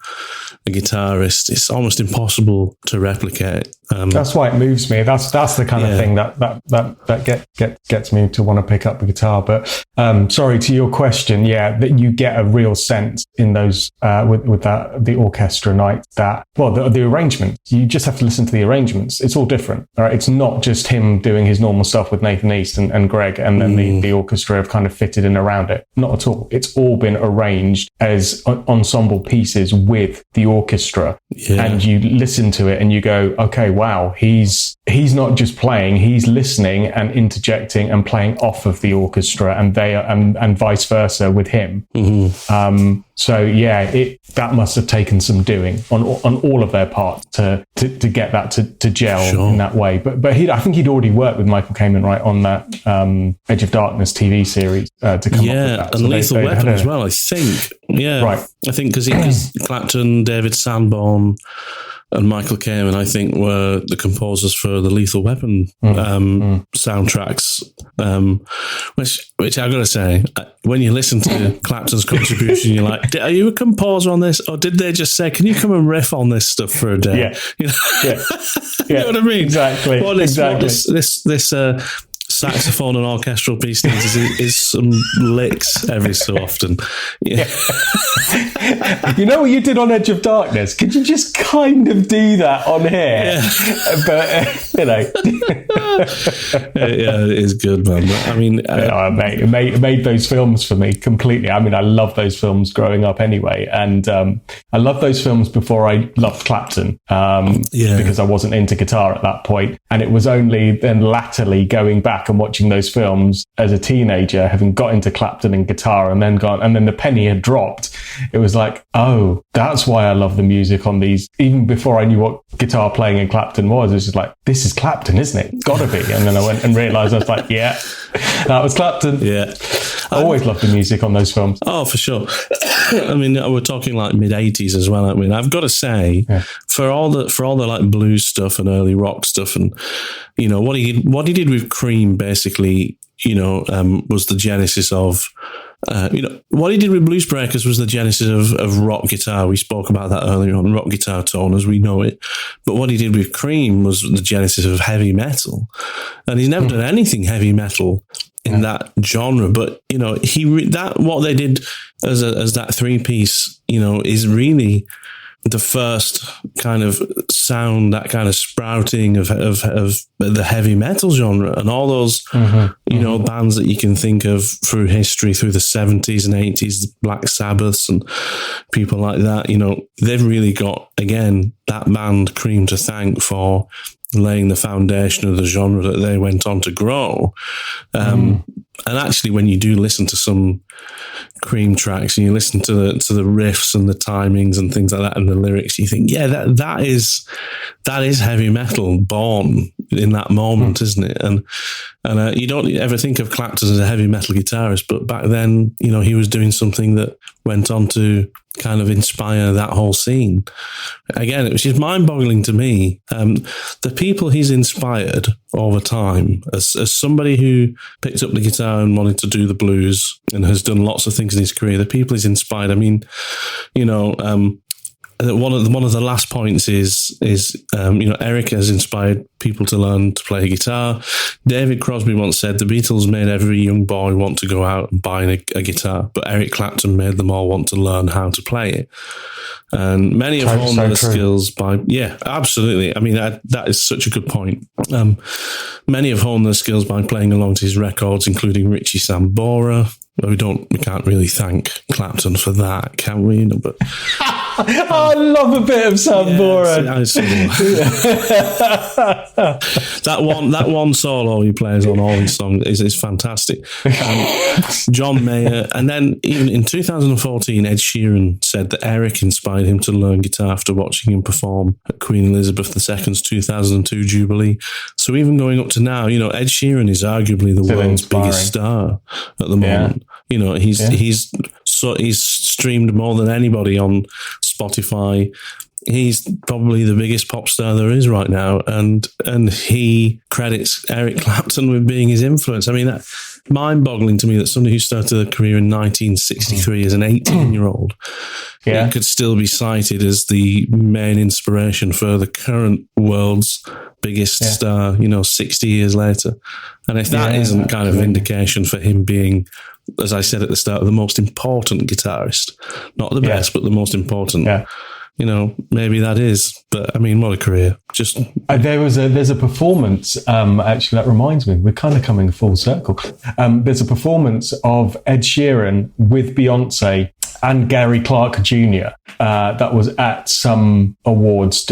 a guitarist. It's almost impossible to replicate. That's why it moves me. That's the kind of thing that gets me to want to pick up the guitar. But sorry, to your question, that you get a real sense in those with the orchestra night the arrangement. You just have to listen to the arrangements. It's all different. All right, it's not just him doing his normal stuff with Nathan East and Greg, and then the orchestra have kind of fitted in around it. Not at all. It's all been arranged as ensemble pieces with the orchestra, and you listen to it and you go, okay, wow, he's not just playing, he's listening and interjecting and playing off of the orchestra, and and vice versa with him. So that must have taken some doing on all of their part to get that to gel in that way. But I think he'd already worked with Michael Kamen on that Edge of Darkness TV series to come up with that. And so Lethal Weapon as well, I think. Yeah, right. I think because Clapton, David Sanborn, and Michael Kamen, I think, were the composers for the Lethal Weapon soundtracks, which I've got to say, when you listen to Clapton's contribution, you're like, are you a composer on this? Or did they just say, can you come and riff on this stuff for a day? Yeah. You know, You know what I mean? Exactly. What this saxophone and orchestral piece needs is some licks every so often. Yeah. You know what you did on Edge of Darkness? Could you just kind of do that on here? Yeah. But, yeah, it is good, man. But, I mean... it made those films for me completely. I mean, I love those films growing up anyway. And I loved those films before I loved Clapton because I wasn't into guitar at that point. And it was only then latterly going back and watching those films as a teenager, having got into Clapton and guitar and then the penny had dropped. It was like, oh, that's why I love the music on these. Even before I knew what guitar playing in Clapton was, it was just like, this is Clapton, isn't it? Gotta be. And then I went and realised, I was like, yeah, that was Clapton. Yeah. I always loved the music on those films. Oh, for sure. I mean, we're talking like mid-80s as well, aren't we? And I've got to say, for all the like blues stuff and early rock stuff, and you know what he did with Cream, basically, you know, was the genesis of. What he did with Blues Breakers was the genesis of rock guitar. We spoke about that earlier on, rock guitar tone as we know it. But what he did with Cream was the genesis of heavy metal. And he's never done anything heavy metal in that genre. But, you know, what they did as that three-piece, you know, is really the first kind of sound, that kind of sprouting of the heavy metal genre, and all those you know, bands that you can think of through history, through the 70s and 80s, Black Sabbaths and people like that. You know, they've really got, again, that band Cream to thank for laying the foundation of the genre that they went on to grow. And actually, when you do listen to some Cream tracks and you listen to the riffs and the timings and things like that and the lyrics, you think, yeah, that is heavy metal born in that moment, isn't it? And you don't ever think of Clapton as a heavy metal guitarist, but back then, you know, he was doing something that went on to kind of inspire that whole scene. Again, it was just mind-boggling to me. The people he's inspired over time, as somebody who picked up the guitar and wanted to do the blues and has done lots of things in his career, the people he's inspired, I mean, you know, one of the last points is you know, Eric has inspired people to learn to play guitar. David Crosby once said the Beatles made every young boy want to go out and buy a guitar, but Eric Clapton made them all want to learn how to play it. And many have honed their skills by, yeah, absolutely. I mean, that is such a good point. Many have honed their skills by playing along to his records, including Richie Sambora. We can't really thank Clapton for that, can we? You know, but I love a bit of Sambora. That one solo he plays on all his songs is fantastic. John Mayer, and then even in 2014, Ed Sheeran said that Eric inspired him to learn guitar after watching him perform at Queen Elizabeth II's 2002 Jubilee. So even going up to now, you know, Ed Sheeran is arguably the world's biggest star at the moment. Yeah. You know, he's streamed more than anybody on Spotify. He's probably the biggest pop star there is right now, and he credits Eric Clapton with being his influence. I mean, that's mind-boggling to me that somebody who started a career in 1963 as an 18-year-old could still be cited as the main inspiration for the current world's biggest star, you know, 60 years later. And if that isn't kind of vindication for him being, as I said at the start, the most important guitarist, not the best, but the most important. Yeah. You know, maybe that is, but I mean, what a career! Just there's a performance. Actually, that reminds me, we're kind of coming full circle. There's a performance of Ed Sheeran with Beyonce and Gary Clark Jr. That was at some awards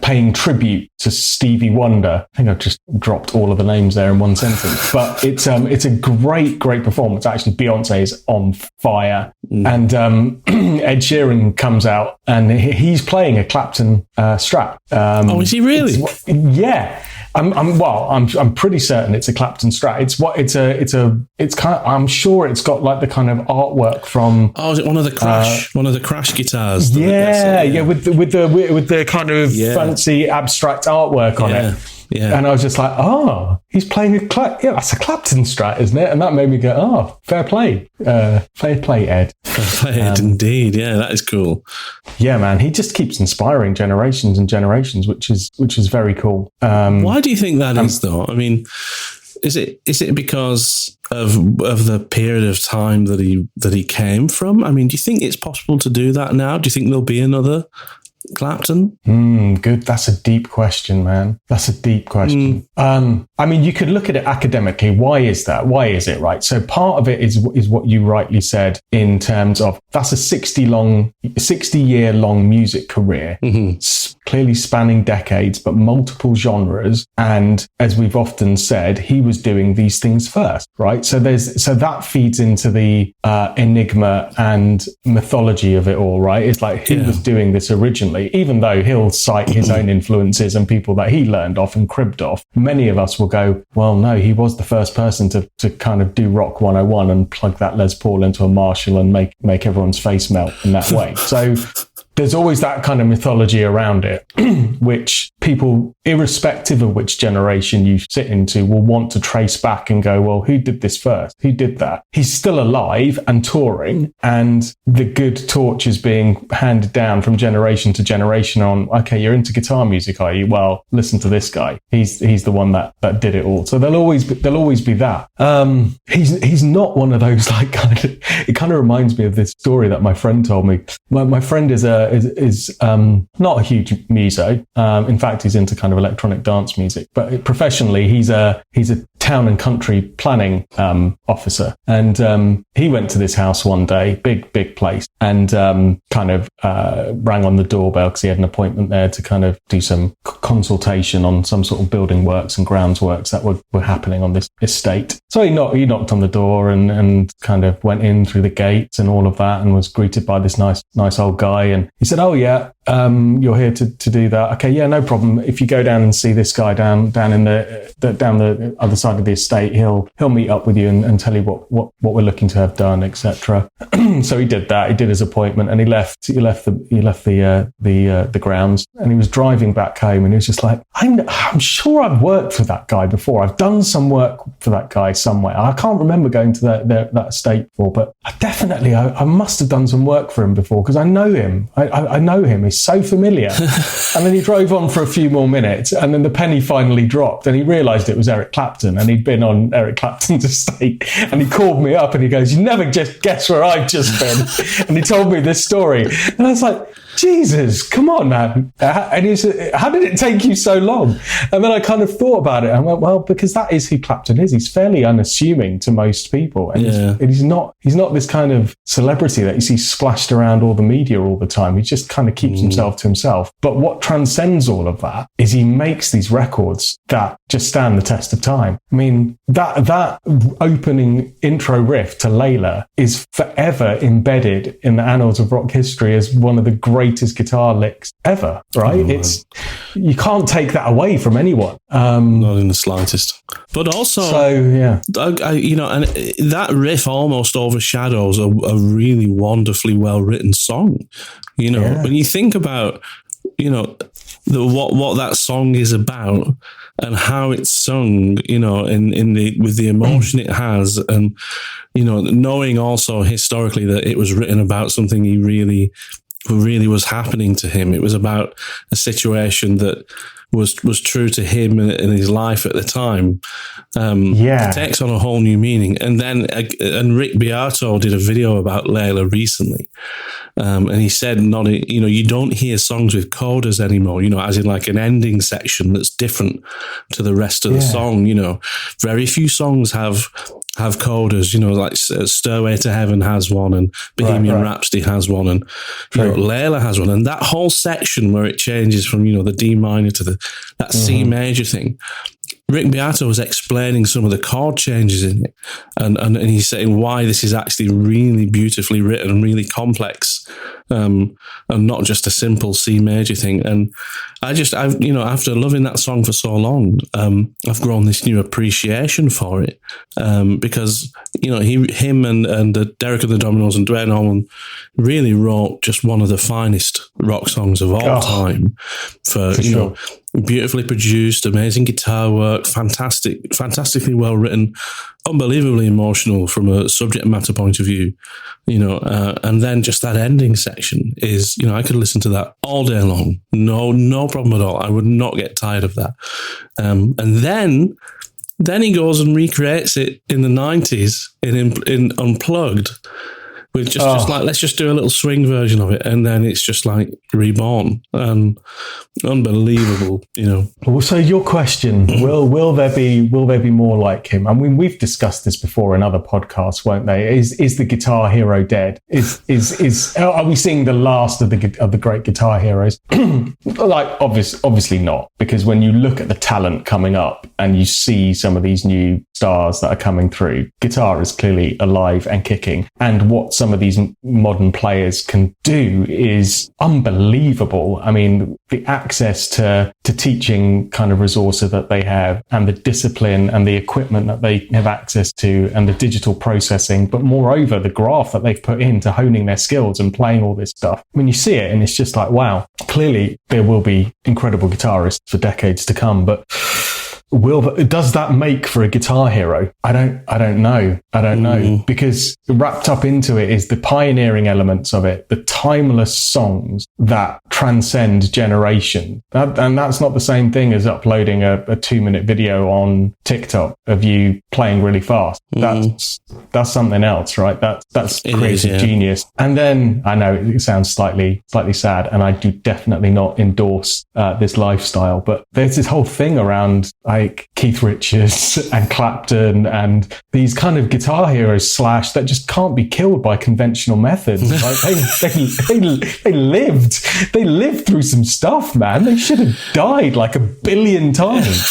paying tribute to Stevie Wonder. I think I've just dropped all of the names there in one sentence, but it's a great performance. Actually, Beyonce is on fire, and Ed Sheeran comes out and he's playing a Clapton Strat. Is he really? Yeah. I'm pretty certain it's a Clapton Strat. It's kind of, I'm sure it's got like the kind of artwork from. Oh, is it one of the Crash guitars? Yeah, with the kind of fancy abstract artwork on it. Yeah. And I was just like, he's playing that's a Clapton Strat, isn't it? And that made me go, fair play. Fair play, Ed. Fair play, Ed, indeed. Yeah, that is cool. Yeah, man. He just keeps inspiring generations and generations, which is very cool. Why do you think that is, though? I mean, is it because of the period of time that he came from? I mean, do you think it's possible to do that now? Do you think there'll be another Clapton? Good. That's a deep question, man. That's a deep question. I mean, you could look at it academically. Why is that? Why is it, right? So part of it is what you rightly said in terms of that's a 60-year long music career, clearly spanning decades, but multiple genres. And as we've often said, he was doing these things first, right? So that feeds into the enigma and mythology of it all, right? It's like he was doing this originally, even though he'll cite his own influences and people that he learned off and cribbed off. Many of us will go, well, no, he was the first person to kind of do Rock 101 and plug that Les Paul into a Marshall and make everyone's face melt in that way. So there's always that kind of mythology around it, which people, irrespective of which generation you sit into, will want to trace back and go, well, who did this first? Who did that? He's still alive and touring, and the good torch is being handed down from generation to generation on, okay, you're into guitar music, are you? Well, listen to this guy. He's the one that did it all. So there'll always be that. He's not one of those like it kind of reminds me of this story that my friend told me. My friend is not a huge muso. In fact, he's into kind of electronic dance music, but professionally, he's a town and country planning officer. And he went to this house one day, big place, and kind of rang on the doorbell because he had an appointment there to kind of do some consultation on some sort of building works and grounds works that were happening on this estate. So he knocked on the door and kind of went in through the gates and all of that, and was greeted by this nice old guy. And he said, "Oh yeah, you're here to do that. Okay, yeah, no problem. If you go down and see this guy down the other side of the estate, he'll meet up with you and tell you what we're looking to have done, etc." So he did that. He did his appointment, and he left the grounds, and he was driving back home, and he was just like, I'm sure I've worked for that guy before. I've done some work for that guy somewhere. I can't remember going to that estate before, but I must have done some work for him before because I know him. I know him. He's so familiar. And then he drove on for a few more minutes, and then the penny finally dropped, and he realised it was Eric Clapton, and he'd been on Eric Clapton's estate. And he called me up and he goes, "You never just guess where I've just been." And he told me this story, and I was like, Jesus, come on, man. And he said, "How did it take you so long?" And then I kind of thought about it and went, well, because that is who Clapton is. He's fairly unassuming to most people. And he's not this kind of celebrity that you see splashed around all the media all the time. He just kind of keeps himself to himself. But what transcends all of that is he makes these records that just stand the test of time. I mean, that opening intro riff to Layla is forever embedded in the annals of rock history as one of the greatest guitar licks ever, right? You can't take that away from anyone. Not in the slightest. But also, and that riff almost overshadows a really wonderfully well-written song. When you think about, what that song is about and how it's sung, with the emotion it has, and knowing also historically that it was written about something he really was happening to him. It was about a situation that was true to him in his life at the time. It takes on a whole new meaning. And then Rick Beato did a video about Layla recently. And he said, you don't hear songs with codas anymore, as in like an ending section that's different to the rest of the song. Very few songs have codas, like Stairway to Heaven has one, and Bohemian Rhapsody has one, and Layla has one. And that whole section where it changes from, the D minor to that C major thing, Rick Beato was explaining some of the chord changes in it, and he's saying why this is actually really beautifully written and really complex and not just a simple C major thing. And I've after loving that song for so long, I've grown this new appreciation for it, because him and Derek and the Dominoes and Duane Allman really wrote just one of the finest rock songs of all time. For sure. Beautifully produced, amazing guitar work, fantastically well written, unbelievably emotional from a subject matter point of view, and then just that ending section is, I could listen to that all day long. No problem at all. I would not get tired of that. And then he goes and recreates it in the 90s in Unplugged. With just like, let's just do a little swing version of it, and then it's just like reborn and unbelievable, Well, so your question: will there be more like him? I mean, we've discussed this before in other podcasts, won't they? Is the guitar hero dead? Are we seeing the last of the great guitar heroes? Like, obviously not, because when you look at the talent coming up and you see some of these new stars that are coming through, guitar is clearly alive and kicking, and what some of these modern players can do is unbelievable. I mean, the access to teaching kind of resources that they have, and the discipline and the equipment that they have access to, and the digital processing, but moreover, the graft that they've put into honing their skills and playing all this stuff. I mean, you see it and it's just like, wow, clearly there will be incredible guitarists for decades to come, but does that make for a guitar hero? I don't know, because wrapped up into it is the pioneering elements of it, the timeless songs that transcend generation. And that's not the same thing as uploading a 2-minute video on TikTok of you playing really fast. That's something else, right? That's creative genius. And then I know it sounds slightly sad, and I do definitely not endorse this lifestyle, but there's this whole thing around like Keith Richards and Clapton and these kind of guitar heroes that just can't be killed by conventional methods. Like they lived through some stuff, man. They should have died like 1 billion times.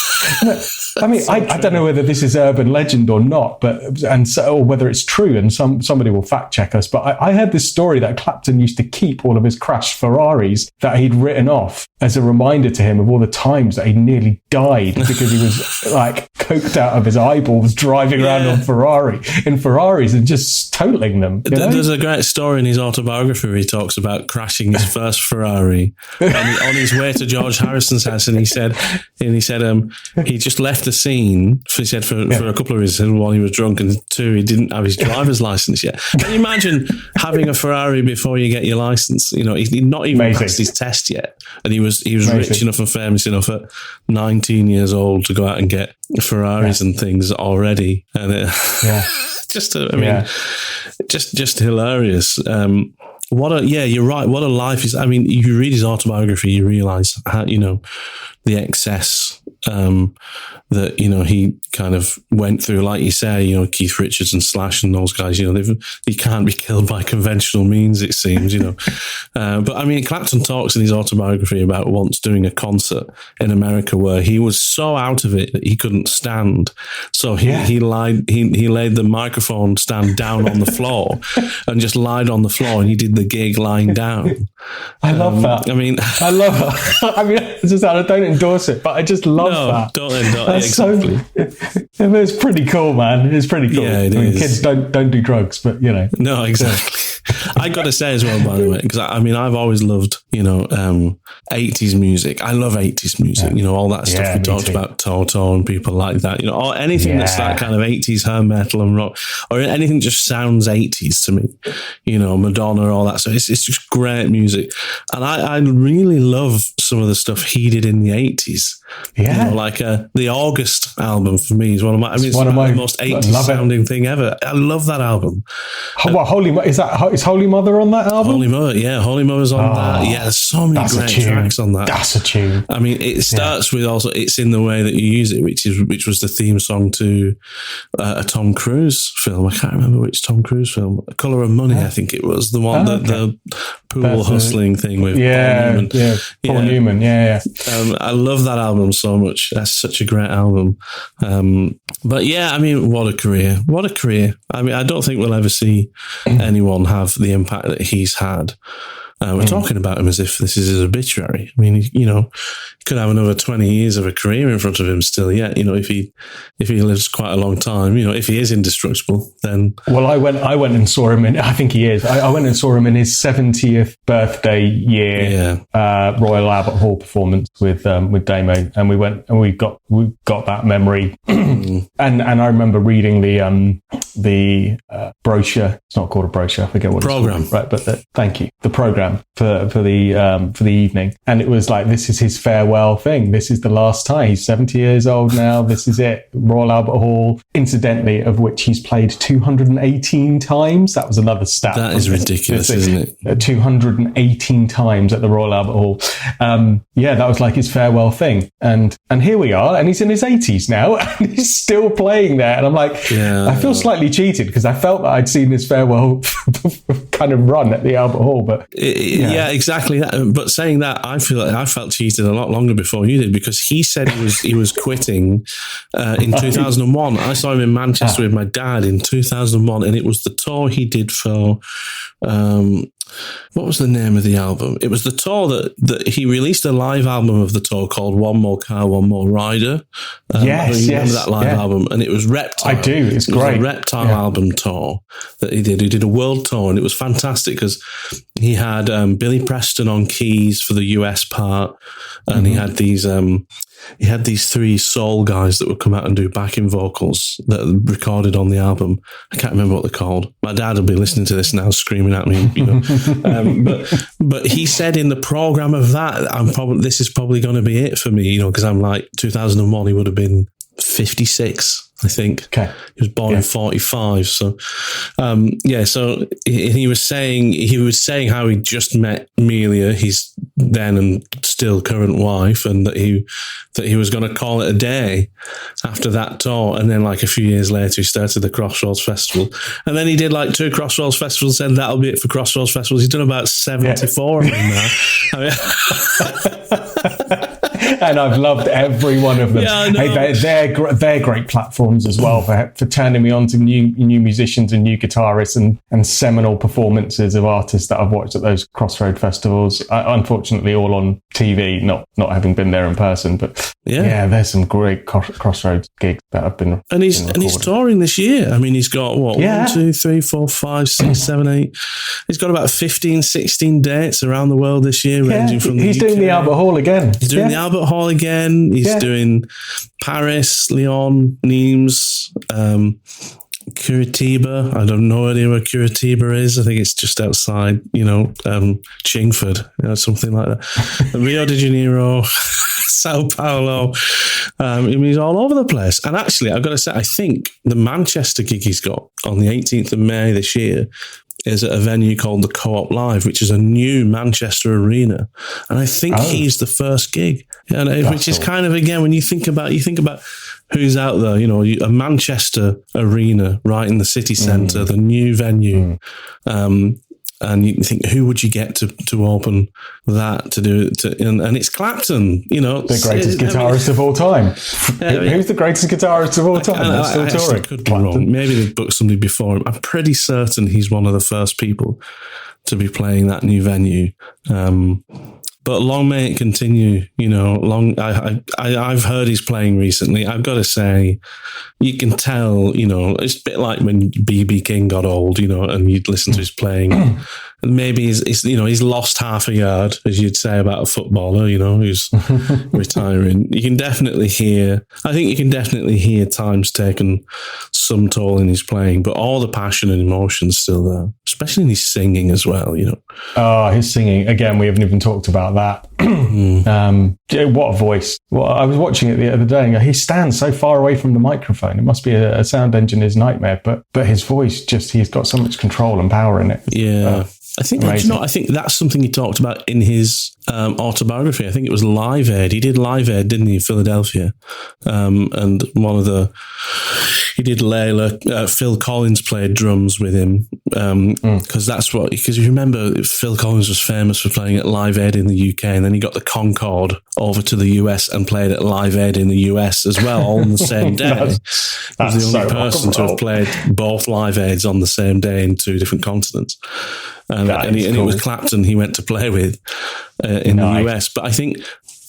I mean, I don't know whether this is urban legend or not, or whether it's true, and somebody will fact check us. But I heard this story that Clapton used to keep all of his crashed Ferraris that he'd written off as a reminder to him of all the times that he nearly died because he was like coked out of his eyeballs driving around in Ferraris and just totaling them. There's a great story in his autobiography where he talks about crashing his first Ferrari on his way to George Harrison's house, and he said he just left the scene for a couple of reasons. One, he was drunk, and two, he didn't have his driver's license yet. Can you imagine having a Ferrari before you get your license? He'd not even passed his test yet, and he was rich enough and famous enough at 19 years old to go out and get Ferraris and things already, and just hilarious. You're right. What a life is. I mean, you read his autobiography, you realize how, the excess that he kind of went through. Like you say, Keith Richards and Slash and those guys, he can't be killed by conventional means, it seems, but I mean, Clapton talks in his autobiography about once doing a concert in America where he was so out of it that he couldn't stand, so he laid the microphone stand down on the floor and just lied on the floor, and he did the gig lying down. I love that. I mean, I love it. I mean, I don't endorse it, but I just love that. Don't endorse it. Exactly. It's pretty cool, man. It's pretty cool. Yeah, it is. Kids don't do drugs, but No, exactly. I got to say as well, by the way, because I've always loved 80s music. I love 80s music. All that stuff we talked about, Toto and people like that. Or anything that's that kind of 80s hair metal and rock, or anything just sounds 80s to me. Madonna, all that. So it's just great music, and I really love some of the stuff he did in the 80s. Yeah, like the August album for me is one of my. It's one of my most 80s sounding thing ever. I love that album. Is Holy Mother on that album? Holy Mother, yeah, Holy Mother's on that. Yeah, there's so many great tracks on that. That's a tune. I mean, it starts with also "It's in the Way That You Use It," which was the theme song to a Tom Cruise film. I can't remember which Tom Cruise film. Colour of Money, I think it was the one the pool hustling thing with Paul Newman. Paul Newman. Yeah. I love that album. album so much. That's such a great album. But yeah, I mean, what a career. What a career. I mean, I don't think we'll ever see anyone have the impact that he's had. We're talking about him as if this is his obituary. I mean, you know, he could have another 20 years of a career in front of him still yet, you know, if he lives quite a long time, you know, if he is indestructible, then... Well, I went and saw him I think he is. I went and saw him in his 70th birthday year, Royal Albert Hall performance with Damo, and we went and we got that memory. And I remember reading the brochure. It's not called a brochure. I forget what program. It's called. Right, but thank you. The program for the evening, and it was like, this is his farewell thing. This is the last time. He's 70 years old now. This is it. Royal Albert Hall, incidentally, of which he's played 218 times. That was another stat. That is ridiculous, isn't it? 218 times at the Royal Albert Hall. That was like his farewell thing. And here we are, and he's in his 80s now, and he's still playing there. And I'm like, I feel slightly cheated, because I felt that I'd seen his farewell kind of run at the Albert Hall, but yeah, exactly that. But saying that, I feel like I felt cheated a lot longer before you did, because he said he was quitting in 2001. I saw him in Manchester with my dad in 2001, and it was the tour he did for what was the name of the album? It was the tour that he released a live album of the tour called One More Car, One More Rider. Yes. Remember that live album? And it was Reptile. I do. It's great. It was a Reptile album tour that he did. He did a world tour, and it was fantastic because he had Billy Preston on keys for the US part, and he had these three soul guys that would come out and do backing vocals that are recorded on the album. I can't remember what they're called. My dad will be listening to this now, screaming at me. You know, but he said in the program of that, this is probably going to be it for me. You know, because I'm like 2001. He would have been 56. I think. Okay. He was born in 45. So, so he was saying how he just met Amelia, his then and still current wife, and that he was going to call it a day after that tour. And then like a few years later, he started the Crossroads Festival. And then he did like 2 Crossroads Festivals, and that'll be it for Crossroads Festivals. He's done about 74 of them now. And I've loved every one of them. Yeah, hey, they're great platforms as well for turning me on to new musicians and new guitarists and seminal performances of artists that I've watched at those Crossroad festivals. Unfortunately, all on TV, not having been there in person. But there's some great Crossroads gigs that have been. And he's touring this year. I mean, he's got 1, 2, 3, 4, 5, 6, 7, 8. He's got about 15, 16 dates around the world this year, ranging from he's doing the Albert Hall again. He's doing the Albert Hall again. He's doing Paris, Lyon, Nimes, Curitiba. I have no idea where Curitiba is. I think it's just outside, Chingford, something like that. Rio de Janeiro, Sao Paulo. He's all over the place. And actually, I've got to say, I think the Manchester gig he's got on the 18th of May this year is at a venue called the Co-op Live, which is a new Manchester arena. And I think he's the first gig. Which is kind of, again, when you think about who's out there, a Manchester arena right in the city centre, the new venue. And you think, who would you get to open that, to do it? And it's Clapton, the greatest guitarist of all time. Who's the greatest guitarist of all time? That's still touring. Could be wrong. Maybe they've booked somebody before him. I'm pretty certain he's one of the first people to be playing that new venue. But long may it continue, I've heard he's playing recently. I've got to say, you can tell, it's a bit like when B.B. King got old, and you'd listen to his playing. And maybe he's lost half a yard, as you'd say about a footballer, who's retiring. I think you can definitely hear time's taken some toll in his playing, but all the passion and emotion's still there, especially in his singing as well, Oh, his singing. Again, we haven't even talked about that. What a voice. Well, I was watching it the other day and he stands so far away from the microphone. It must be a sound engineer's nightmare, but his voice, he's got so much control and power in it. Yeah. I think that's something he talked about in his autobiography. I think it was Live Aid. He did Live Aid, didn't he, in Philadelphia? And one of the he did Layla. Phil Collins played drums with him because you remember Phil Collins was famous for playing at Live Aid in the UK, and then he got the Concorde over to the US and played at Live Aid in the US as well, all on the same day. He was the only person to have played both Live Aids on the same day in 2 different continents. And it was Clapton he went to play with in the US. But I think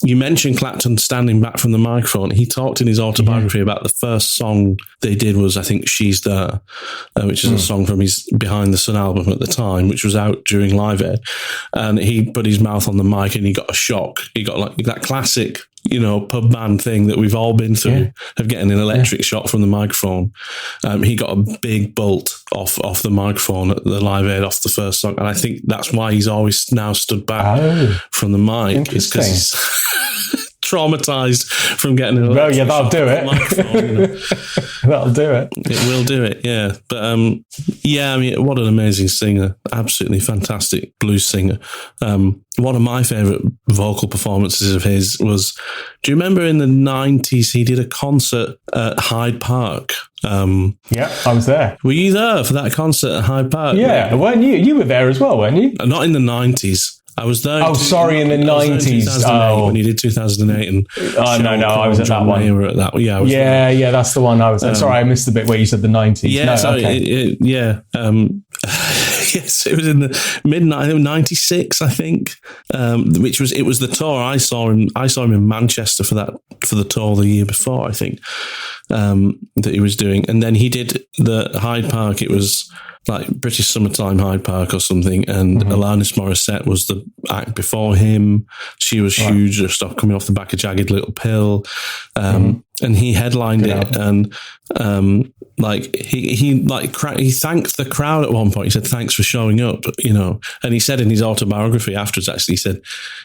you mentioned Clapton standing back from the microphone. He talked in his autobiography about the first song they did was, I think, She's There, which is a song from his Behind the Sun album at the time, which was out during Live Aid. And he put his mouth on the mic and he got a shock. He got like that classic, pub band thing that we've all been through of getting an electric shock from the microphone. He got a big bolt off the microphone at the Live Aid off the first song. And I think that's why he's always now stood back from the mic. It's because he's traumatized from getting an electric that'll do it. That'll do it. It will do it, yeah. But what an amazing singer. Absolutely fantastic blues singer. One of my favourite vocal performances of his was, do you remember in the 90s he did a concert at Hyde Park? Yeah, I was there. Were you there for that concert at Hyde Park? Yeah, weren't you? You were there as well, weren't you? Not in the 90s. I was there. Oh, sorry, in the 90s. When he did 2008. And no, I was at that one. You were at that. Yeah, I was yeah, that's the one I was. Sorry, I missed the bit where you said the 90s. Yeah, no, sorry, okay. Yes, it was in the mid-90s, 96, I think. It was the tour. I saw him in Manchester for the tour the year before, I think, that he was doing. And then he did the Hyde Park. It was like British Summertime Hyde Park or something, and Alanis Morissette was the act before him. She was huge, just coming off the back of Jagged Little Pill, and he headlined it, and he thanked the crowd at one point. He said, "Thanks for showing up," and he said in his autobiography afterwards, actually, he said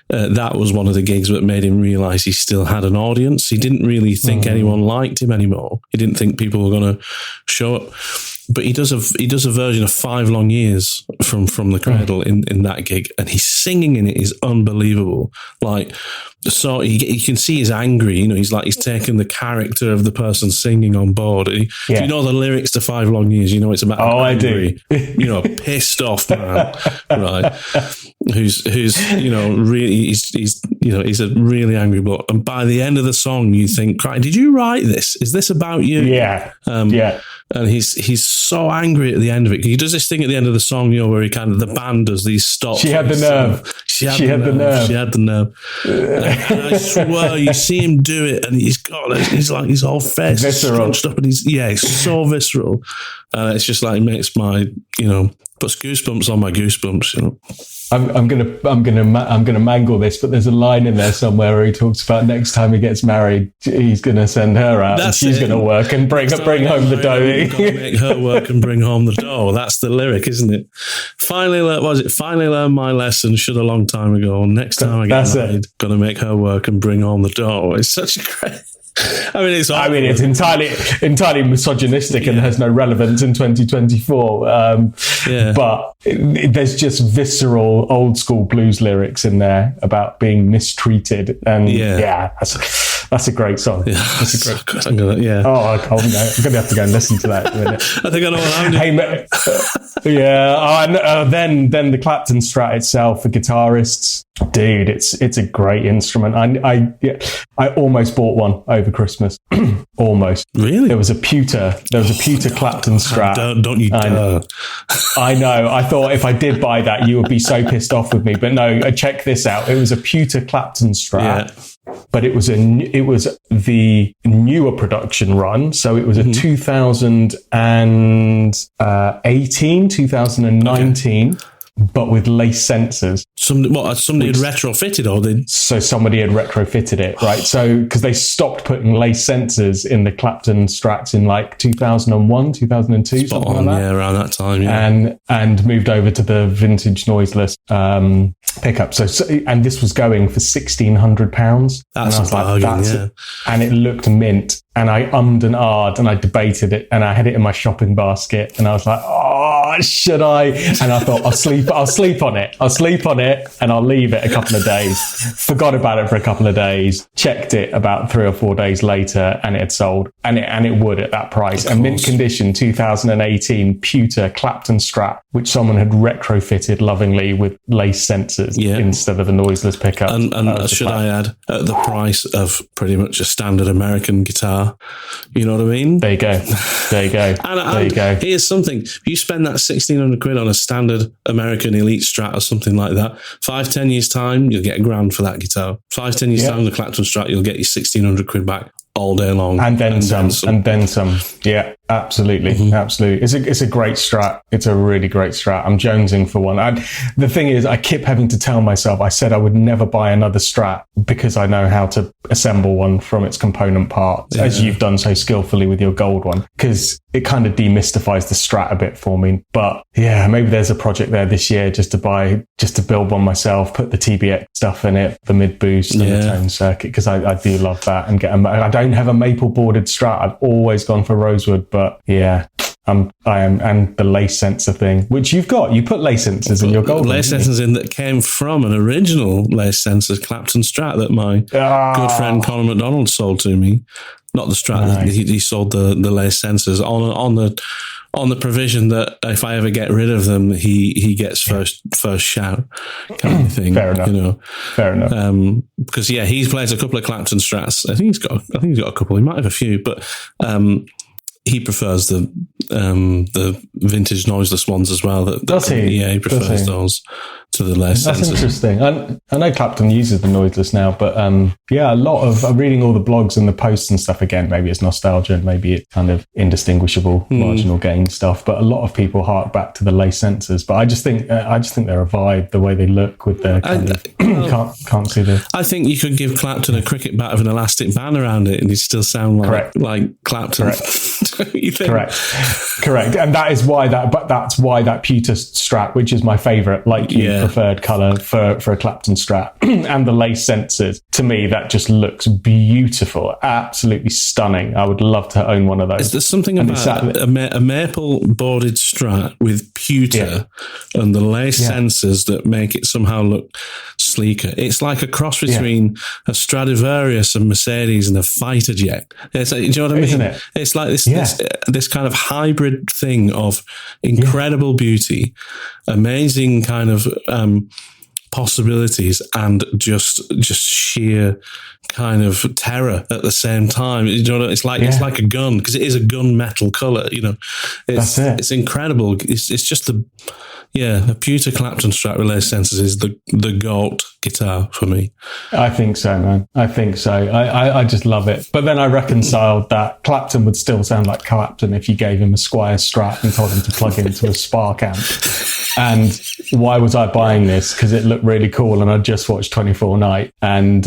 that was one of the gigs that made him realise he still had an audience. He didn't really think anyone liked him anymore. He didn't think people were going to show up. But he does a version of 5 Long Years from the Cradle in that gig, and his singing in it is unbelievable. So you can see he's angry. He's taken the character of the person singing on board. If you know the lyrics to 5 Long Years, it's about angry, I do. Pissed off man, right? Who's really he's a really angry bloke. And by the end of the song, you think, did you write this? Is this about you? Yeah. And he's so angry at the end of it. He does this thing at the end of the song, where he the band does these stops. She had the nerve. She had the nerve. And I swear, you see him do it, and he's all face scrunched up, and he's so visceral. It's just makes my puts goosebumps on my goosebumps. I'm gonna mangle this, but there's a line in there somewhere where he talks about next time he gets married, he's gonna send her out, and she's gonna work and bring home the dough. Make her work and bring home the dough. That's the lyric, isn't it? Finally learned my lesson. Should a long time ago. Next time I get married, gonna make her work and bring home the dough. It's such a great. It's entirely misogynistic and has no relevance in 2024. But there's just visceral old school blues lyrics in there about being mistreated, and that's a great song. Yeah, that's a great. Good. I'm gonna have to go and listen to that in a minute. I think I know what I'm doing. Then the Clapton Strat itself for guitarists. Dude, it's a great instrument. I almost bought one over Christmas. Almost. Really? There was a pewter Clapton Strat. Don't you dare. I know. I thought if I did buy that, you would be so pissed off with me. But no, check this out. It was a pewter Clapton Strat. Yeah. But it was the newer production run. So it was a 2019. Okay. But with lace sensors. Somebody had retrofitted, or they? So somebody had retrofitted it, right? So because they stopped putting lace sensors in the Clapton Strats in 2001, 2002, something like that. Yeah, around that time. Yeah, and moved over to the vintage noiseless pickup. So and this was going for £1,600. That's a bargain, and it looked mint. And I ummed and ahed and I debated it, and I had it in my shopping basket, and I was like, oh. oh, should I? And I thought, I'll sleep on it and I'll leave it a couple of days. Forgot about it for a couple of days, checked it about 3 or 4 days later, and it had sold. And it would at that price. A mint condition 2018 pewter Clapton Strat, which someone had retrofitted lovingly with lace sensors instead of the noiseless pickup. And should I add, at the price of pretty much a standard American guitar, you know what I mean? There you go. And here's something. If you spend that 1,600 quid on a standard American Elite Strat or something like that, 5-10 years time, you'll get $1,000 for that guitar. 5-10 years time, the Clapton Strat, you'll get your 1,600 quid back all day long. And then some. Yeah, absolutely. It's a great Strat. It's a really great Strat. I'm jonesing for one. The thing is, I keep having to tell myself, I said I would never buy another Strat because I know how to assemble one from its component parts, as you've done so skillfully with your gold one, because it kind of demystifies the Strat a bit for me. But yeah, maybe there's a project there this year just to build one myself, put the TBX stuff in it, the mid boost and the tone circuit, because I do love that, and I don't have a maple boarded Strat. I've always gone for rosewood, but yeah. I am, and the lace sensor thing, which you've got. You put lace sensors in your gold. Lace sensors in that came from an original lace sensor Clapton Strat that my good friend Conor McDonald sold to me. Not the Strat. No. He sold the lace sensors on the provision that if I ever get rid of them, he gets first shout kind of thing. Fair enough. Fair enough. Because he plays a couple of Clapton Strats. I think he's got a couple. He might have a few, but he prefers the vintage noiseless ones as well. Does he? Yeah, he prefers those to the lace sensors. That's interesting. I know Clapton uses the noiseless now, but I'm reading all the blogs and the posts and stuff again. Maybe it's nostalgia, maybe it's kind of indistinguishable marginal gain stuff. But a lot of people hark back to the lace sensors. But I just think they're a vibe, the way they look with their kind of can't see the. I think you could give Clapton a cricket bat with an elastic band around it, and he'd still sound like Clapton. Correct. And that's why that pewter Strat, which is my favourite, preferred colour for a Clapton Strat, and the lace sensors, to me that just looks beautiful, absolutely stunning. I would love to own one of those. Is there something about a maple boarded Strat with pewter and the lace sensors that make it somehow look sleeker? It's like a cross between a Stradivarius, a Mercedes, and a fighter jet. Do you know what I mean? Isn't it? It's like this kind of hybrid thing of incredible beauty, amazing kind of possibilities, and just sheer kind of terror at the same time. You know, it's like a gun, because it is a gun metal color. You know, it's incredible. It's just the pewter Clapton Strat with lace sensors is the GOAT guitar for me. I think so, man. I think so. I just love it. But then I reconciled that Clapton would still sound like Clapton if you gave him a Squier Strat and told him to plug into a Spark amp. And why was I buying this? Because it looked really cool, and I just watched 24 Night. And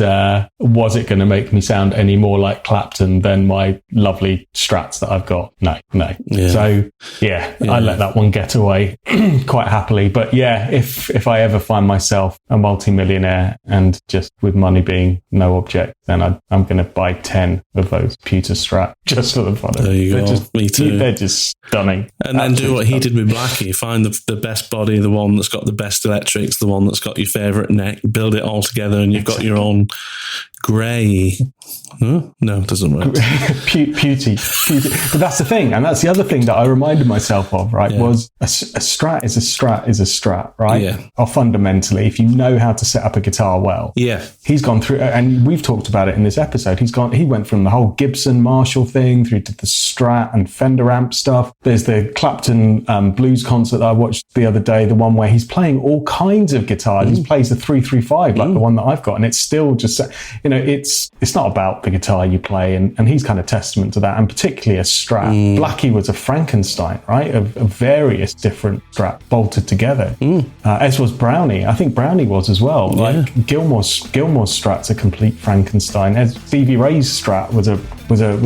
was it going to make me sound any more like Clapton than my lovely Strats that I've got? No. Yeah. So I let that one get away quite happily. But if I ever find myself a multi-millionaire and just with money being no object, then I'm going to buy 10 of those pewter Strat just for the fun of it. There you go. Me too. They're just stunning. And then do what he did with Blackie. Find the best body, the one that's got the best electrics, the one that's got your favourite neck, build it all together, and you've got your own grey. No, it doesn't work. Beauty. But that's the thing, and that's the other thing that I reminded myself of, right? Was a Strat is a Strat, right? Yeah. Or fundamentally, if you know how to set up a guitar well. Yeah. He's gone through, and we've talked about it in this episode, he went from the whole Gibson Marshall thing through to the Strat and Fender amp stuff. There's the Clapton blues concert that I watched the other day, the one where he's playing all kinds of guitars. He plays the 335, like the one that I've got, and it's still just, it's not about the guitar you play, and he's kind of testament to that, and particularly a Strat. Blackie was a Frankenstein, right, of various different Strat bolted together, as was Brownie. I think Brownie was as well. Like Gilmore's Strat's a complete Frankenstein, as Stevie Ray's Strat was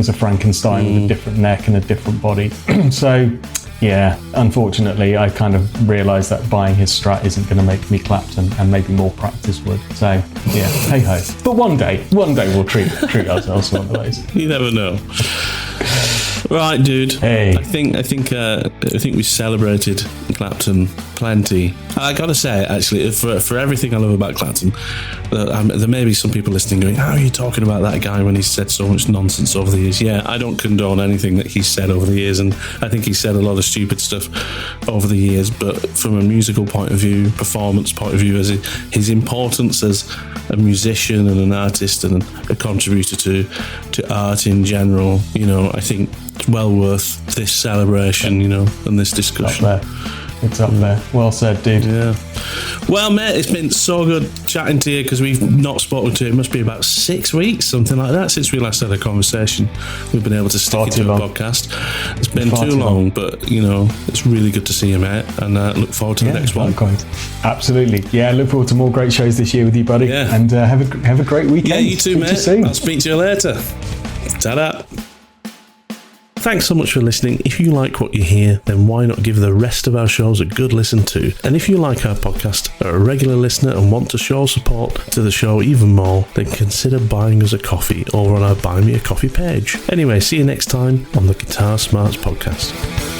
a Frankenstein with a different neck and a different body. So unfortunately, I kind of realised that buying his Strat isn't going to make me Clapton, and maybe more practice would. So, hey ho. But one day we'll treat ourselves one of those. You never know. Right, dude. Hey. I think we celebrated Clapton plenty. I gotta say, actually, for everything I love about Clapton, there may be some people listening going, "How are you talking about that guy when he's said so much nonsense over the years?" Yeah, I don't condone anything that he's said over the years, and I think he's said a lot of stupid stuff over the years. But from a musical point of view, performance point of view, as his importance as a musician and an artist and a contributor to art in general, I think it's well worth this celebration, and this discussion. It's up there. Well said, dude. Yeah. Well, mate, it's been so good chatting to you, because we've not spoken to you. It must be about 6 weeks, something like that, since we last had a conversation. We've been able to stick it to a podcast. It's been too long, but it's really good to see you, mate, and look forward to the next one. Likewise. Absolutely. Yeah, look forward to more great shows this year with you, buddy. Yeah. And have a great weekend. Yeah, you too, mate. I'll speak to you later. Ta-da. Thanks so much for listening. If you like what you hear, then why not give the rest of our shows a good listen too? And if you like our podcast, are a regular listener and want to show support to the show even more, then consider buying us a coffee over on our Buy Me a Coffee page. Anyway, see you next time on the Guitar Smarts podcast.